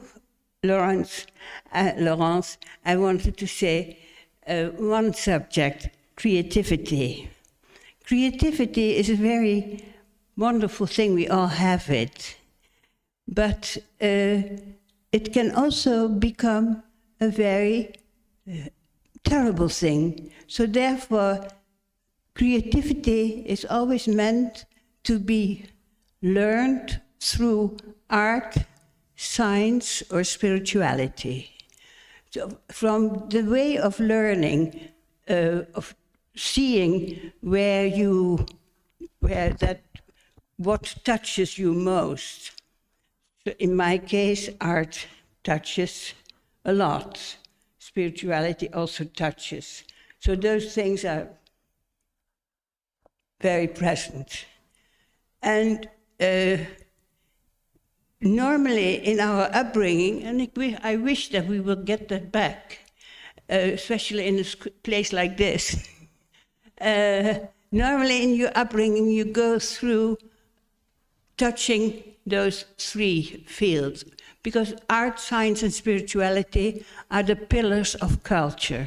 Speaker 4: Laurence, I wanted to say one subject, creativity. Creativity is a very wonderful thing. We all have it. But it can also become a very terrible thing. So therefore, creativity is always meant to be learned through art, science, or spirituality. So from the way of learning, of seeing what touches you most. So in my case, art touches a lot. Spirituality also touches. So those things are very present. And normally in our upbringing, and I wish that we will get that back, especially in a place like this. Normally in your upbringing, you go through touching those three fields, because art, science, and spirituality are the pillars of culture.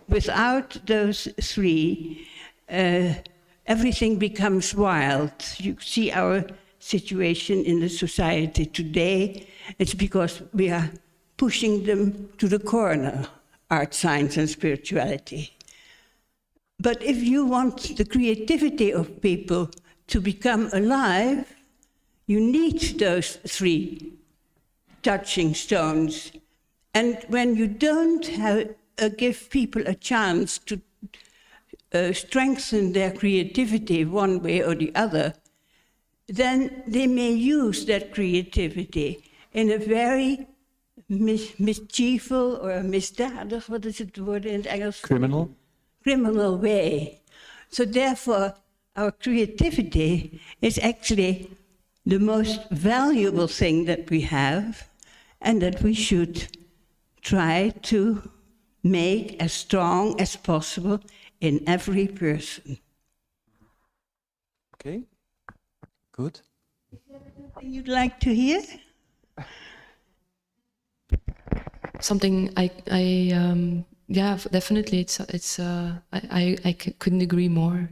Speaker 4: Without those three, everything becomes wild. You see our situation in the society today. It's because we are pushing them to the corner, art, science, and spirituality. But if you want the creativity of people to become alive, you need those three touching stones. And when you don't give people a chance to strengthen their creativity one way or the other, then they may use that creativity in a very mischievous or misdadig, what is it word in English? Criminal way. So therefore, our creativity is actually the most valuable thing that we have, and that we should try to make as strong as possible in every person.
Speaker 1: Okay, good.
Speaker 4: Is there something you'd like to hear?
Speaker 6: Something yeah, definitely. I couldn't agree more.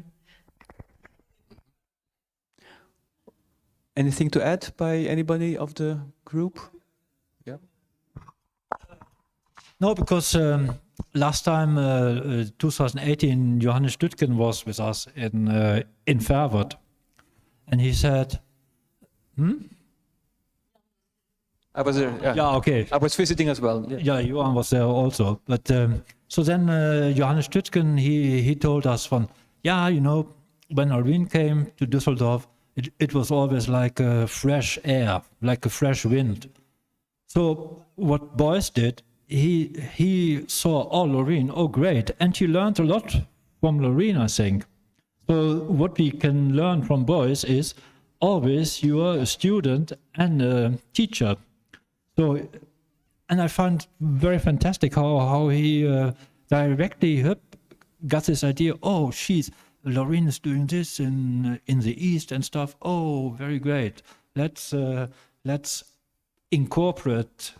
Speaker 1: Anything to add by anybody of the group? Yeah.
Speaker 5: No, because last time, 2018, Johannes Stütken was with us in Verwoerd, and he said,
Speaker 1: I was there. Yeah.
Speaker 5: Yeah, okay.
Speaker 1: I was visiting as well.
Speaker 5: Yeah, Johan was there also. But so then Johannes Stütken, he told us when Louwrien came to Düsseldorf, it was always like a fresh air, like a fresh wind. So what Beuys did, he saw, Louwrien, great. And he learned a lot from Louwrien, I think. So what we can learn from Beuys is always you are a student and a teacher. So, and I find very fantastic how he directly got this idea, Laureen is doing this in the East and stuff. Oh, very great. Let's incorporate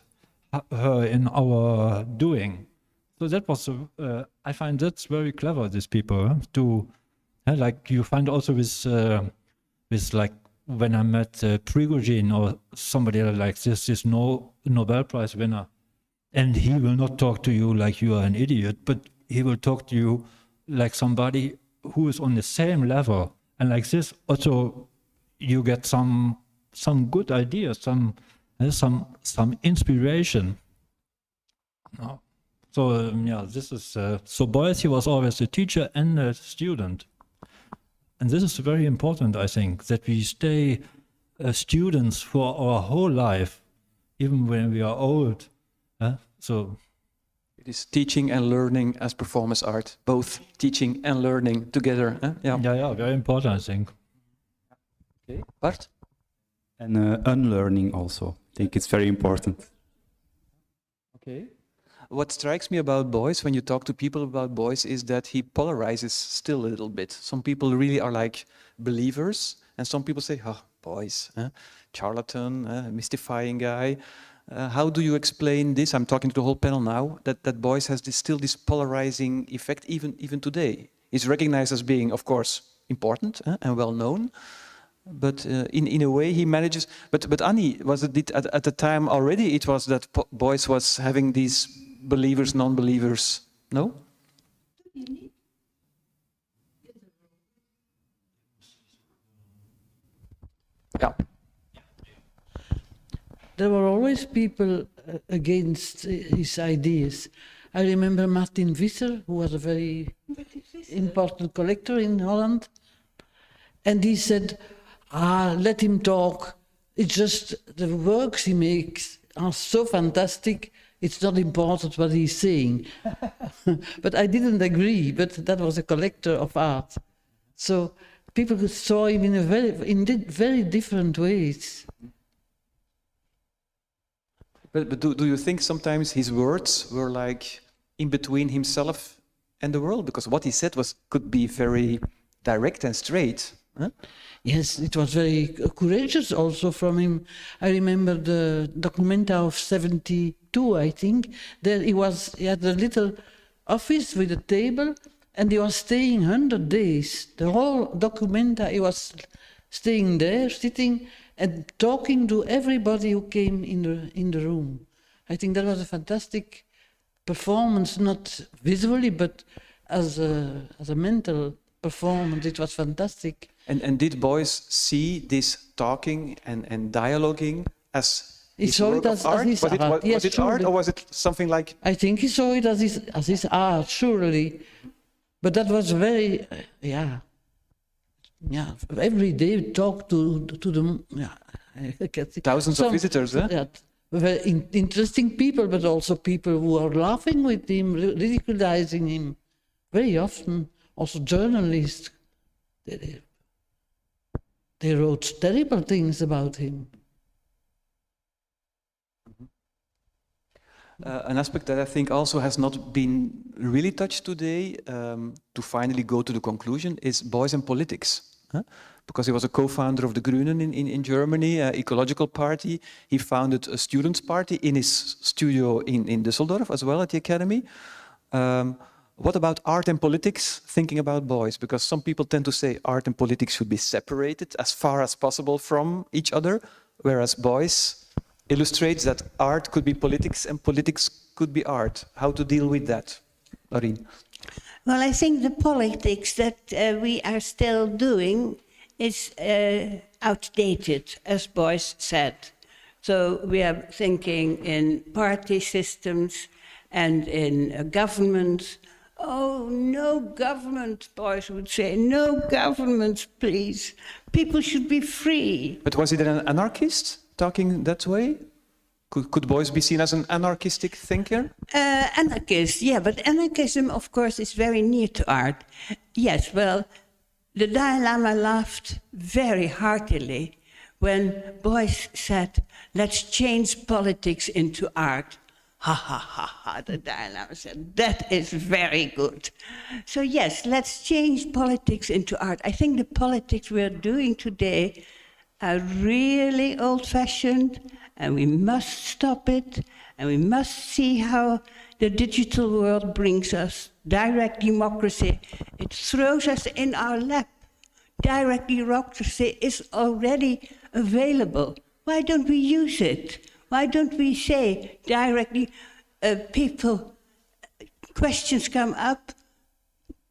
Speaker 5: her in our doing. So that was, I find that's very clever, these people, to, like you find also with like, when I met Prigozhin or somebody like this Nobel Prize winner, and he will not talk to you like you are an idiot, but he will talk to you like somebody who is on the same level. And like this, also, you get some good ideas, some inspiration. No. So yeah, this is so Beuys. He was always a teacher and a student, and this is very important. I think that we stay students for our whole life, even when we are old. So
Speaker 1: it is teaching and learning as performance art, both teaching and learning together.
Speaker 5: Yeah, very important, I think.
Speaker 1: Okay, Bart?
Speaker 7: And unlearning also. I think it's very important.
Speaker 1: Okay. What strikes me about Beuys, when you talk to people about Beuys, is that he polarizes still a little bit. Some people really are like believers, and some people say, oh, Beuys, charlatan, mystifying guy. How do you explain this? I'm talking to the whole panel now, that Beuys has still this polarizing effect even today. He's recognized as being, of course, important and well known, but in a way he manages. But Anny, was it at the time already? It was that Beuys was having these believers, non-believers. No. Yeah.
Speaker 2: There were always people against his ideas. I remember Martin Visser, who was a very important collector in Holland, and he said, let him talk. It's just the works he makes are so fantastic, it's not important what he's saying. But I didn't agree, but that was a collector of art. So people saw him in very different ways.
Speaker 1: But do you think sometimes his words were like in between himself and the world? Because what he said could be very direct and straight. Huh?
Speaker 2: Yes, it was very courageous also from him. I remember the Documenta of 72, I think. There he had a little office with a table, and he was staying 100 days. The whole Documenta, he was staying there, sitting and talking to everybody who came in the room. I think that was a fantastic performance, not visually, but as a mental performance. It was fantastic.
Speaker 1: And did Beuys see this talking and dialoguing as
Speaker 2: he saw it as
Speaker 1: art?
Speaker 2: His art.
Speaker 1: Was it art, or was it something like?
Speaker 2: I think he saw it as his art, surely. But that was very, every day talk to them.
Speaker 1: Thousands of visitors, huh?
Speaker 2: Yeah, very interesting people, but also people who are laughing with him, ridiculizing him. Very often, also journalists. They wrote terrible things about him.
Speaker 1: An aspect that I think also has not been really touched today, to finally go to the conclusion, is Beuys and politics. Huh? Because he was a co-founder of the Grünen in Germany, an ecological party. He founded a students' party in his studio in Düsseldorf as well at the academy. What about art and politics, thinking about Beuys? Because some people tend to say art and politics should be separated as far as possible from each other, whereas Beuys illustrates that art could be politics and politics could be art. How to deal with that, Laureen?
Speaker 4: Well, I think the politics that we are still doing is outdated, as Beuys said. So we are thinking in party systems and in governments. Oh, no government, Beuys would say. No government, please. People should be free.
Speaker 1: But was he then an anarchist, talking that way? Could Beuys be seen as an anarchistic thinker?
Speaker 4: Anarchist, yeah, but anarchism, of course, is very near to art. Yes, well, the Dalai Lama laughed very heartily when Beuys said, let's change politics into art. Ha ha ha ha, the Dalai Lama said, that is very good. So yes, let's change politics into art. I think the politics we're doing today are really old-fashioned, and we must stop it, and we must see how the digital world brings us direct democracy. It throws us in our lap. Direct democracy is already available. Why don't we use it? Why don't we say directly, questions come up,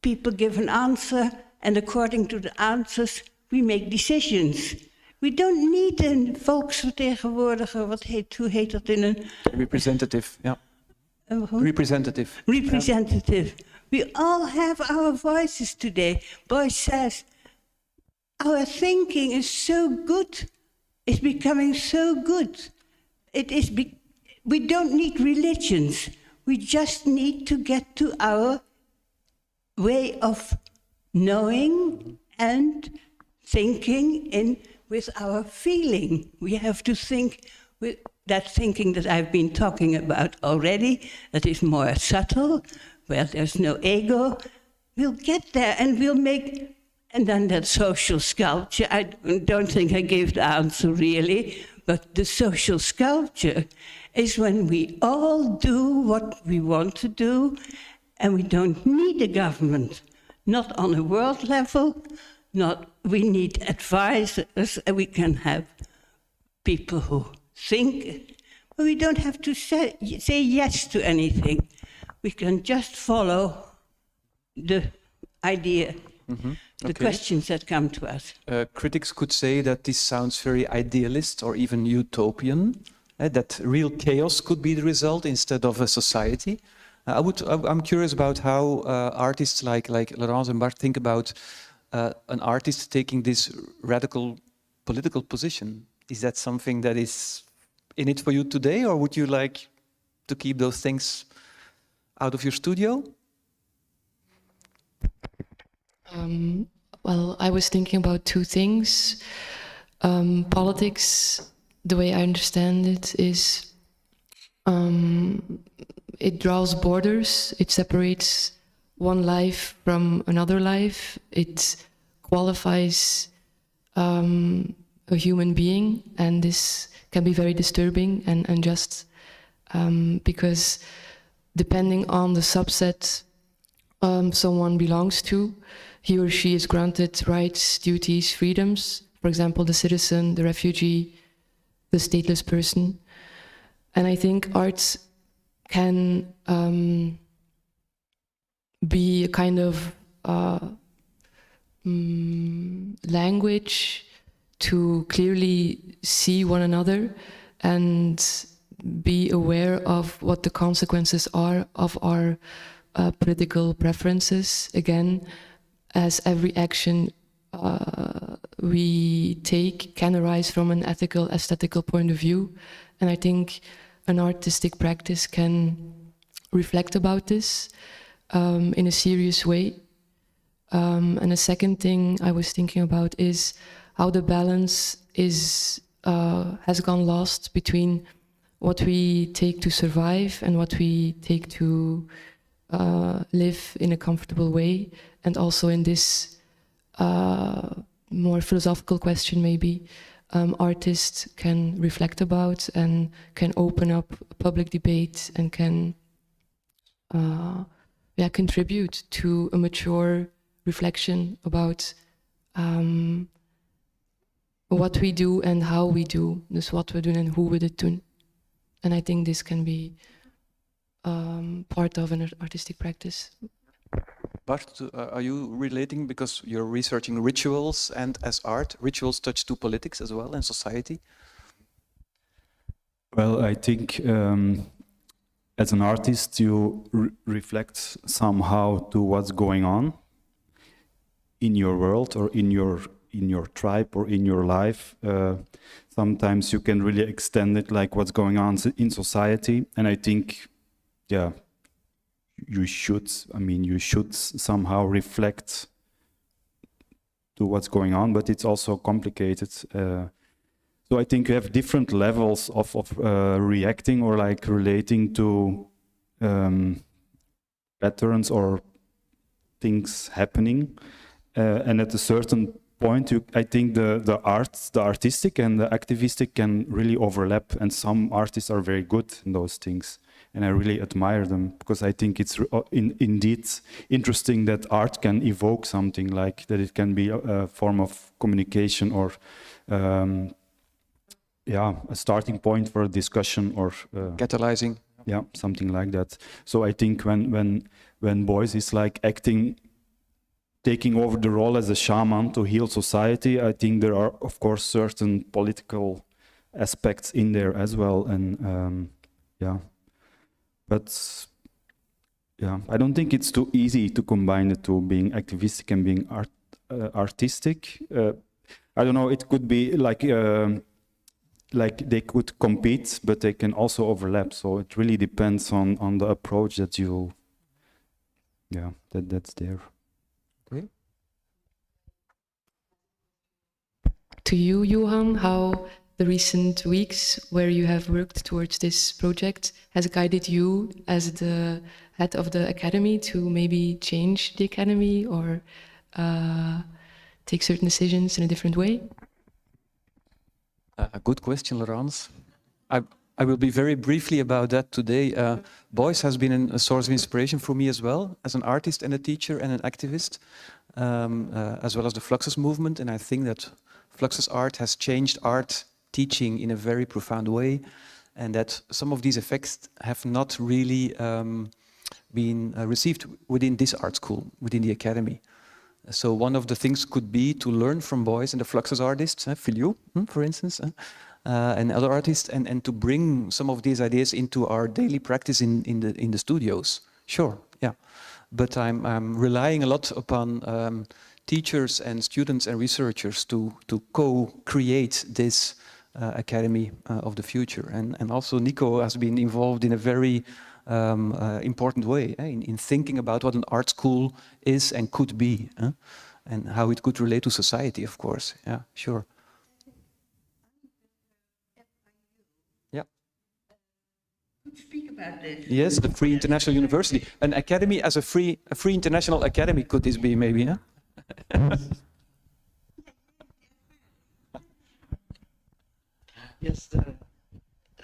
Speaker 4: people give an answer, and according to the answers, we make decisions. We don't need een volksvertegenwoordiger, hoe heet dat in een...
Speaker 1: Representative, yeah. Representative.
Speaker 4: Representative. Yeah. We all have our voices today. Beuys says, our thinking is so good, it's becoming so good. We don't need religions. We just need to get to our way of knowing and thinking with our feeling. We have to think with that thinking that I've been talking about already, that is more subtle, where there's no ego. We'll get there and we'll make... And then that social sculpture, I don't think I gave the answer really, but the social sculpture is when we all do what we want to do, and we don't need a government, not on a world level, we need advisors, and we can have people who think, but we don't have to say yes to anything. We can just follow the idea.
Speaker 1: Mm-hmm.
Speaker 4: The questions that come to us.
Speaker 1: Critics could say that this sounds very idealist or even utopian, that real chaos could be the result instead of a society. I'm curious about how artists like Laurence and Bart think about an artist taking this radical political position. Is that something that is in it for you today, or would you like to keep those things out of your studio?
Speaker 6: Well, I was thinking about two things. Politics, the way I understand it, is it draws borders, it separates one life from another life, it qualifies a human being, and this can be very disturbing and unjust because depending on the subset someone belongs to, he or she is granted rights, duties, freedoms. For example, the citizen, the refugee, the stateless person. And I think art can be a kind of language to clearly see one another and be aware of what the consequences are of our political preferences. Again, as every action we take can arise from an ethical, aesthetical point of view. And I think an artistic practice can reflect about this in a serious way. And a second thing I was thinking about is how the balance has gone lost between what we take to survive and what we take to live in a comfortable way. And also in this more philosophical question, maybe, artists can reflect about and can open up a public debate and can contribute to a mature reflection about wat we do and how we do. Dus wat we doen en hoe we dit doen. And I think this can be part of an artistic practice.
Speaker 1: Bart, are you relating, because you're researching rituals and as art, rituals touch to politics as well and society?
Speaker 7: Well, I think as an artist you reflect somehow to what's going on in your world or in your tribe or in your life. Sometimes you can really extend it like what's going on in society, and I think, yeah, you should somehow reflect to what's going on, but it's also complicated. So I think you have different levels of reacting or like relating to patterns or things happening. And at a certain point, I think the artistic and the activistic can really overlap, and some artists are very good in those things. And I really admire them, because I think it's indeed interesting that art can evoke something, like that it can be a form of communication or a starting point for a discussion or
Speaker 1: Catalyzing.
Speaker 7: yeah, something like that. So I think when Beuys is like taking over the role as a shaman to heal society, I think there are, of course, certain political aspects in there as well. And but I don't think it's too easy to combine the two, being activistic and being artistic. I don't know, it could be like they could compete, but they can also overlap. So it really depends on the approach that you, that's there.
Speaker 1: Okay.
Speaker 6: To you, Johan, how the recent weeks where you have worked towards this project has guided you as the head of the academy to maybe change the academy or take certain decisions in a different way?
Speaker 1: A good question, Laurence. I will be very briefly about that today. Beuys has been a source of inspiration for me as well, as an artist and a teacher and an activist, as well as the Fluxus movement. And I think that Fluxus art has changed art teaching in a very profound way, and that some of these effects have not really been received within this art school, within the academy. So one of the things could be to learn from Beuys and the Fluxus artists, FIU, for instance, and other artists, and to bring some of these ideas into our daily practice in the studios. Sure, yeah. But I'm relying a lot upon teachers and students and researchers to co-create this academy of the future. And also Nico has been involved in a very important way in thinking about what an art school is and could be, and how it could relate to society, of course. Yeah, sure. Yeah.
Speaker 4: Speak about this.
Speaker 1: Yes, the Free International University. An academy as a free international academy, could this be maybe, huh?
Speaker 2: Yes, the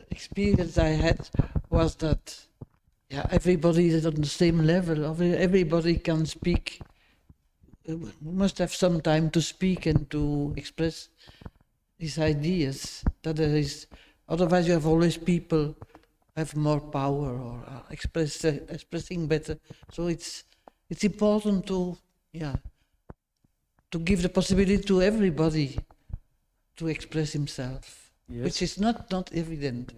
Speaker 2: experience I had was that everybody is on the same level. Everybody can speak. Must have some time to speak and to express his ideas. That there is, otherwise you have always people have more power or are expressing better. So it's important to give the possibility to everybody to express himself. Yes. Which is not evident.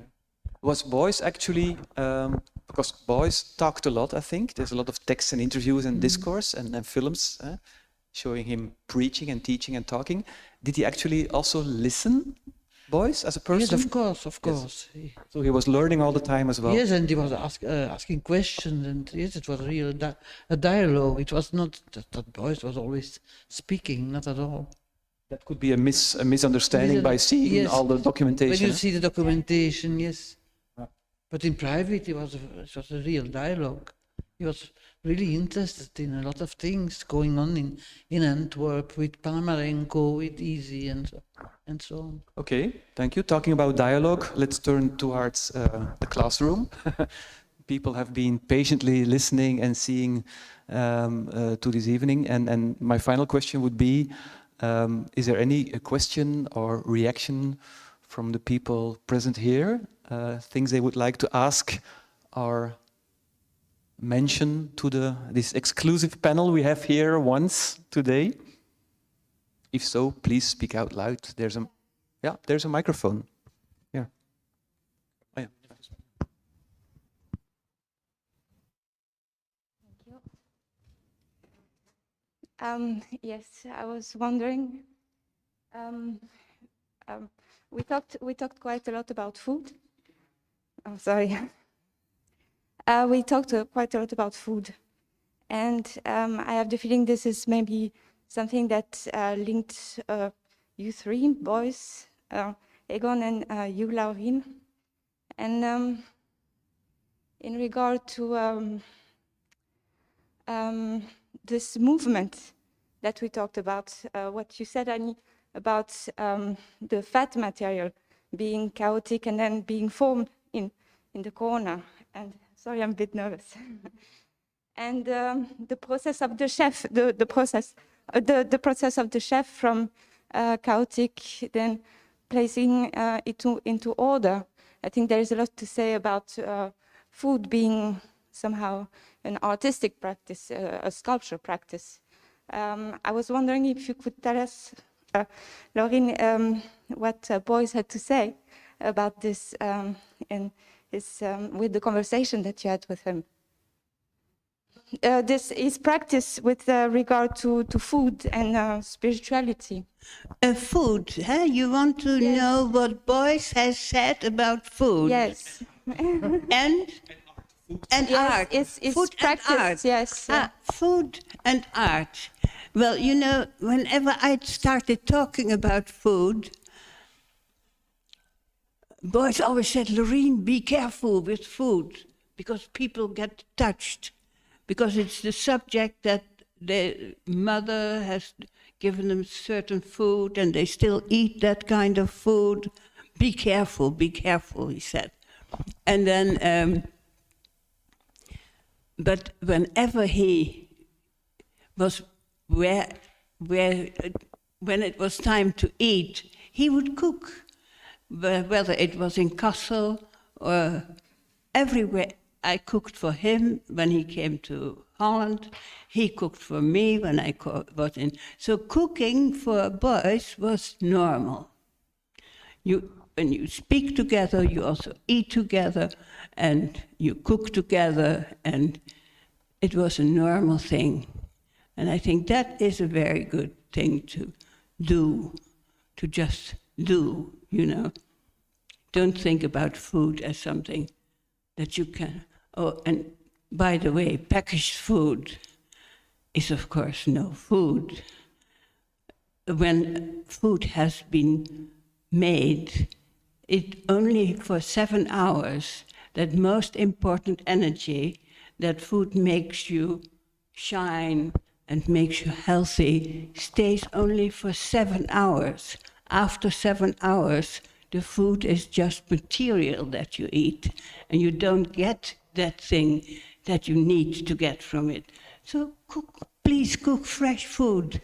Speaker 1: Was Beuys actually, because Beuys talked a lot, I think. There's a lot of texts and interviews and discourse and films showing him preaching and teaching and talking. Did he actually also listen, Beuys, as a person?
Speaker 2: Yes, of course.
Speaker 1: Yes. So he was learning all the time as well?
Speaker 2: Yes, and he was asking questions, and yes, it was a dialogue. It was not that Beuys was always speaking, not at all.
Speaker 1: That could be a misunderstanding by seeing all the documentation.
Speaker 2: When you see the documentation, yes. But in private, it was a real dialogue. He was really interested in a lot of things going on in Antwerp with Panamarenko, with Easy, and so on. Okay,
Speaker 1: thank you. Talking about dialogue, let's turn towards the classroom. People have been patiently listening and seeing to this evening. And my final question would be, is there any question or reaction from the people present here? Things they would like to ask or mention to this exclusive panel we have here once today? If so, please speak out loud. There's a microphone. Yeah. Oh, yeah.
Speaker 8: Yes, I was wondering. We talked quite a lot about food. Oh, sorry. We talked quite a lot about food, and I have the feeling this is maybe something that linked you three boys Egon and you, Laureen. And in regard to this movement that we talked about, what you said, Anny, about the fat material being chaotic and then being formed in the corner. And sorry, I'm a bit nervous. And the process of the chef, the process of the chef from chaotic, then placing it into order. I think there is a lot to say about food being somehow an artistic practice, a sculpture practice. I was wondering if you could tell us, Laureen, what Beuys had to say about this in his, with the conversation that you had with him. This is practice with regard to food and spirituality.
Speaker 4: Food, huh? You want to know what Beuys has said about food?
Speaker 8: Yes.
Speaker 4: And
Speaker 8: yes,
Speaker 4: art.
Speaker 8: It's
Speaker 4: food
Speaker 8: practice,
Speaker 4: and art.
Speaker 8: Yes.
Speaker 4: Food and art. Well, you know, whenever I started talking about food, Beuys always said, Laureen, be careful with food, because people get touched, because it's the subject that their mother has given them certain food and they still eat that kind of food. Be careful, he said. And then, but whenever he was when it was time to eat, he would cook. Whether it was in Kassel or everywhere. I cooked for him when he came to Holland. He cooked for me when I was in. So cooking for Beuys was normal. When you speak together, you also eat together, and you cook together, and it was a normal thing. And I think that is a very good thing to do, to just do, you know. Don't think about food as something that you can. Oh, and by the way, packaged food is of course no food. When food has been made, it only for 7 hours, that most important energy, that food makes you shine and makes you healthy, stays only for 7 hours. After 7 hours, the food is just material that you eat, and you don't get that thing that you need to get from it. So please cook fresh food.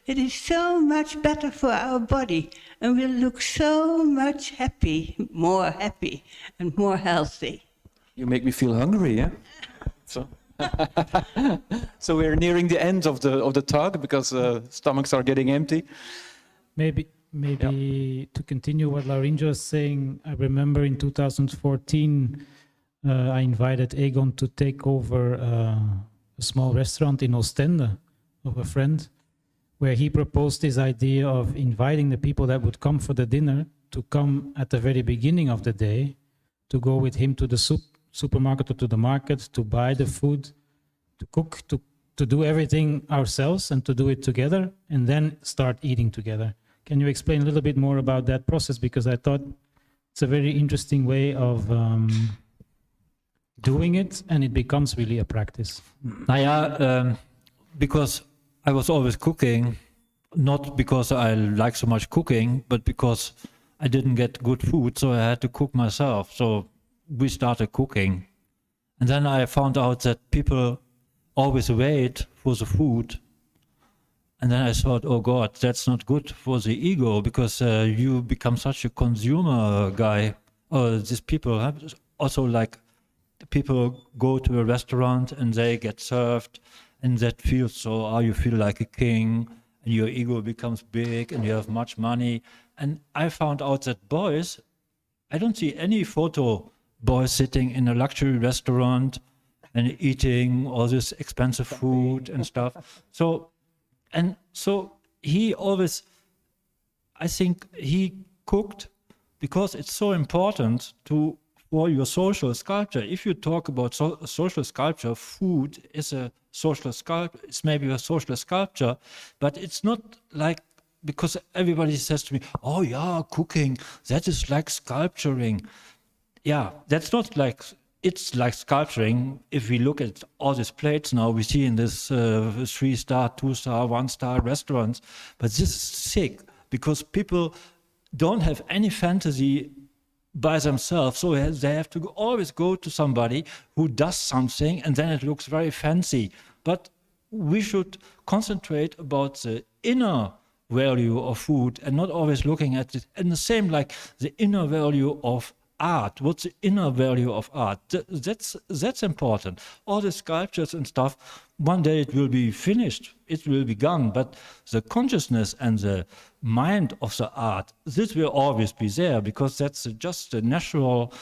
Speaker 4: It is so much better for our body, and we'll look so much more happy and more healthy.
Speaker 1: You make me feel hungry, yeah? So we're nearing the end of the talk because stomachs are getting empty.
Speaker 3: Maybe to continue what Laureen was saying, I remember in 2014 I invited Egon to take over a small restaurant in Ostende of a friend, where he proposed this idea of inviting the people that would come for the dinner to come at the very beginning of the day, to go with him to the supermarket or to the market, to buy the food, to cook, to do everything ourselves and to do it together, and then start eating together. Can you explain a little bit more about that process? Because I thought it's a very interesting way of doing it, and it becomes really a practice.
Speaker 5: Because I was always cooking, not because I like so much cooking, but because I didn't get good food, so I had to cook myself. So we started cooking. And then I found out that people always wait for the food. And then I thought, oh God, that's not good for the ego, because you become such a consumer guy. These people have also, like, people go to a restaurant and they get served, and that feels so, you feel like a king, and your ego becomes big, and you have much money. And I found out that Beuys, I don't see any photo Beuys sitting in a luxury restaurant and eating all this expensive food and stuff. So he always, I think he cooked because it's so important for your social sculpture. If you talk about social sculpture, food is a social sculpture. It's maybe a social sculpture, but it's not like because everybody says to me, oh yeah, cooking, that is like sculpturing. Yeah, that's not like, it's like sculpturing. If we look at all these plates now, we see in this 3-star, 2-star, 1-star restaurants, but this is sick because people don't have any fantasy by themselves, so they have to always go to somebody who does something, and then it looks very fancy. But we should concentrate about the inner value of food and not always looking at it. And the same like the inner value of art. What's the inner value of art? That's important. All the sculptures and stuff, one day it will be finished, it will be gone, but the consciousness and the mind of the art, this will always be there, because that's just the natural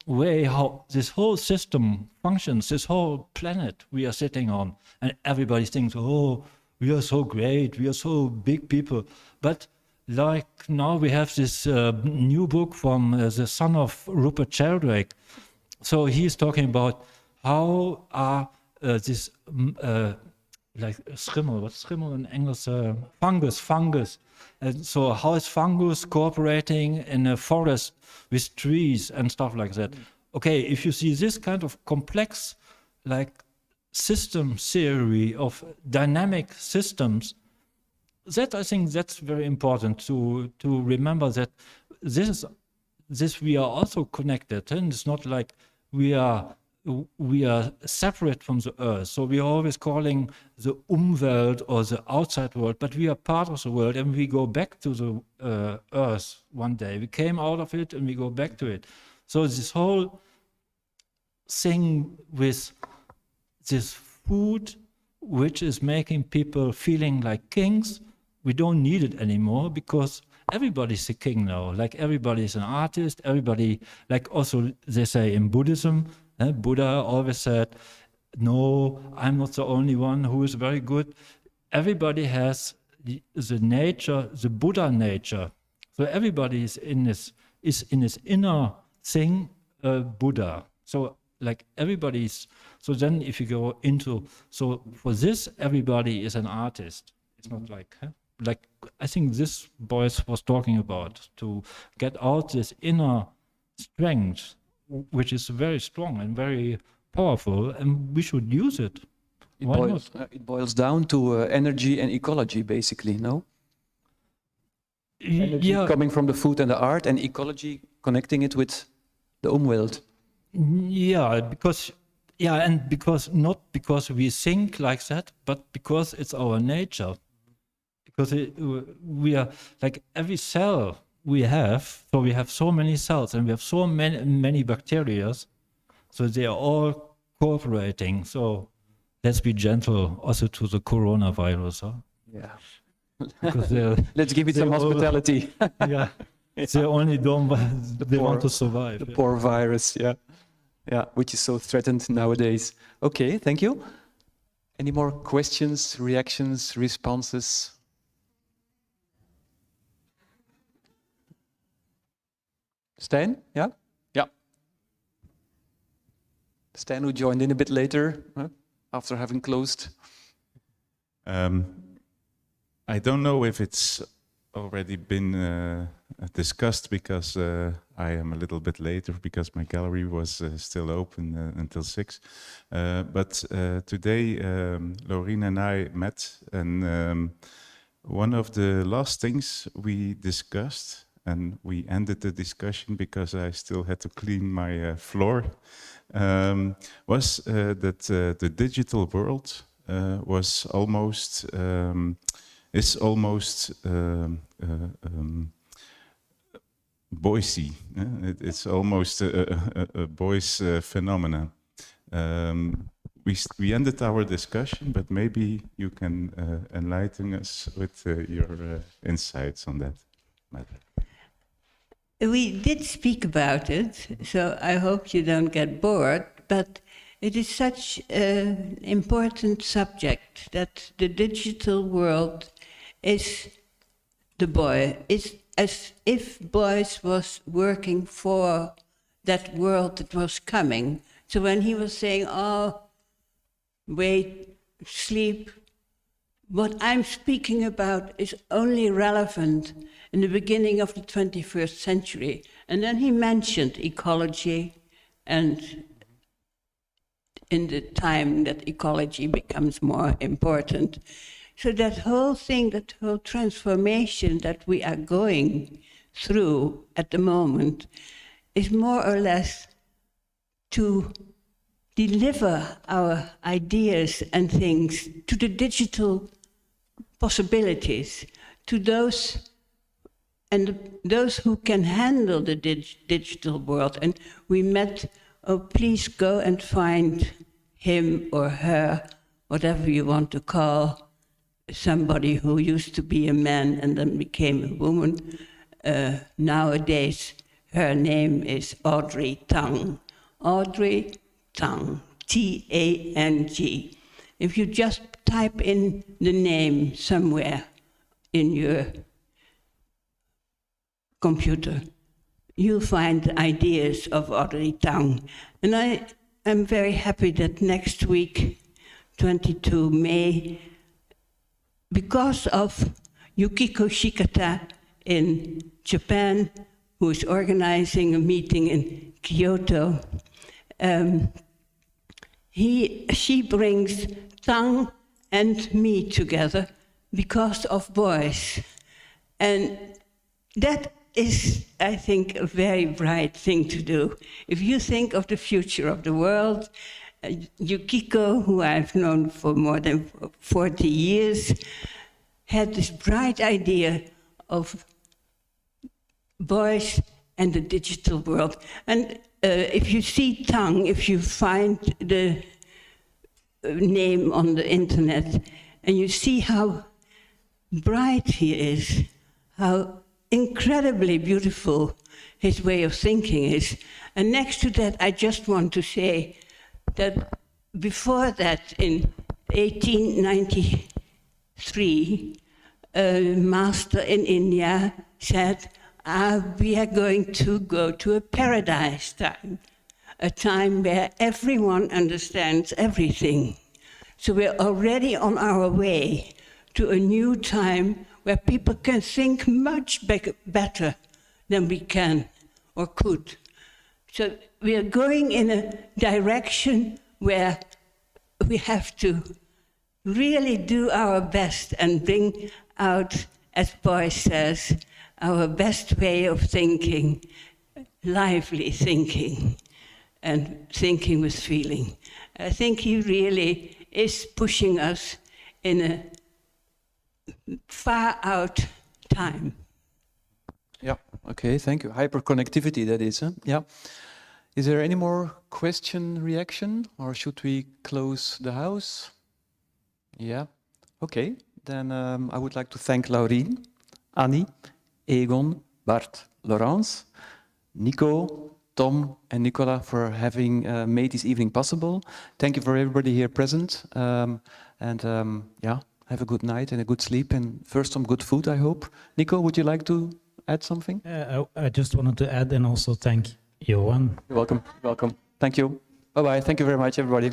Speaker 5: way how this whole system functions, this whole planet we are sitting on. And everybody thinks, oh, we are so great, we are so big people. But like now we have this new book from the son of Rupert Sheldrake. So he's talking about how are this like schimmel, what's schimmel in English? Fungus. And so how is fungus cooperating in a forest with trees and stuff like that? Okay, if you see this kind of complex like system theory of dynamic systems, that I think that's very important to remember, that this we are also connected, and it's not like we are separate from the earth. So we are always calling the Umwelt or the outside world, but we are part of the world, and we go back to the earth one day. We came out of it and we go back to it. So this whole thing with this food, which is making people feeling like kings, we don't need it anymore, because everybody's a king now. Like everybody's an artist, everybody, like also they say in Buddhism, Buddha always said, no, I'm not the only one who is very good. Everybody has the nature, the Buddha nature. So everybody is in his inner thing, Buddha. So like everybody's, so then if you go into, so for this, everybody is an artist. It's not like, like I think this Beuys was talking about, to get out this inner strength, which is very strong and very powerful, and we should use it.
Speaker 1: It boils down to energy and ecology, basically, no? Energy coming from the food and the art, and ecology connecting it with the Umwelt.
Speaker 5: Yeah, because not because we think like that, but because it's our nature. Because we are like every cell we have, so we have so many cells and we have so many bacteria, so they are all cooperating. So let's be gentle also to the coronavirus. Huh?
Speaker 1: Yeah.
Speaker 5: Because
Speaker 1: let's give it some hospitality.
Speaker 5: Yeah, they only want to survive.
Speaker 1: The poor virus, yeah, which is so threatened nowadays. Okay, thank you. Any more questions, reactions, responses? Stijn, yeah? Yeah. Stijn, who joined in a bit later, after having closed.
Speaker 9: I don't know if it's already been discussed, because I am a little bit later, because my gallery was still open until 6. But today, Laureen and I met, and one of the last things we discussed, and we ended the discussion because I still had to clean my floor, was that the digital world was almost is almost Beuysy. It's almost a Beuys phenomenon. We ended our discussion, but maybe you can enlighten us with your insights on that matter.
Speaker 4: We did speak about it, so I hope you don't get bored, but it is such an important subject that the digital world is the boy. It's as if Beuys was working for that world that was coming. So when he was saying, oh, wait, sleep, what I'm speaking about is only relevant in the beginning of the 21st century. And then he mentioned ecology, and in the time that ecology becomes more important. So that whole thing, that whole transformation that we are going through at the moment is more or less to deliver our ideas and things to the digital possibilities, to those who can handle the digital world. And we met, oh, please go and find him or her, whatever you want to call, somebody who used to be a man and then became a woman. Nowadays, her name is Audrey Tang. Audrey Tang, T-A-N-G. If you just type in the name somewhere in your computer, you'll find ideas of Audrey Tang. And I am very happy that next week, 22 May, because of Yukiko Shikata in Japan, who is organizing a meeting in Kyoto, she brings Tang and me together because of Beuys. And that is, I think, a very bright thing to do. If you think of the future of the world, Yukiko, who I've known for more than 40 years, had this bright idea of Beuys and the digital world. And if you see Tang, if you find the name on the internet, and you see how bright he is, how incredibly beautiful his way of thinking is. And next to that, I just want to say that before that, in 1893, a master in India said, we are going to go to a paradise time, a time where everyone understands everything. So we're already on our way to a new time where people can think much better than we can or could. So we are going in a direction where we have to really do our best and bring out, as Beuys says, our best way of thinking, lively thinking, and thinking with feeling. I think he really is pushing us in a far out time.
Speaker 1: Yeah, okay, thank you. Hyperconnectivity, that is, huh? Yeah. Is there any more question, reaction, or should we close the house? Yeah, okay. Then I would like to thank Laureen, Anny, Egon, Bart, Laurence, Nico, Tom, and Nicola for having made this evening possible. Thank you for everybody here present. Yeah, have a good night and a good sleep, and first some good food, I hope. Nico, would you like to add something?
Speaker 3: I just wanted to add and also thank Johan.
Speaker 1: You're welcome. You're welcome. Thank you. Bye-bye. Thank you very much, everybody.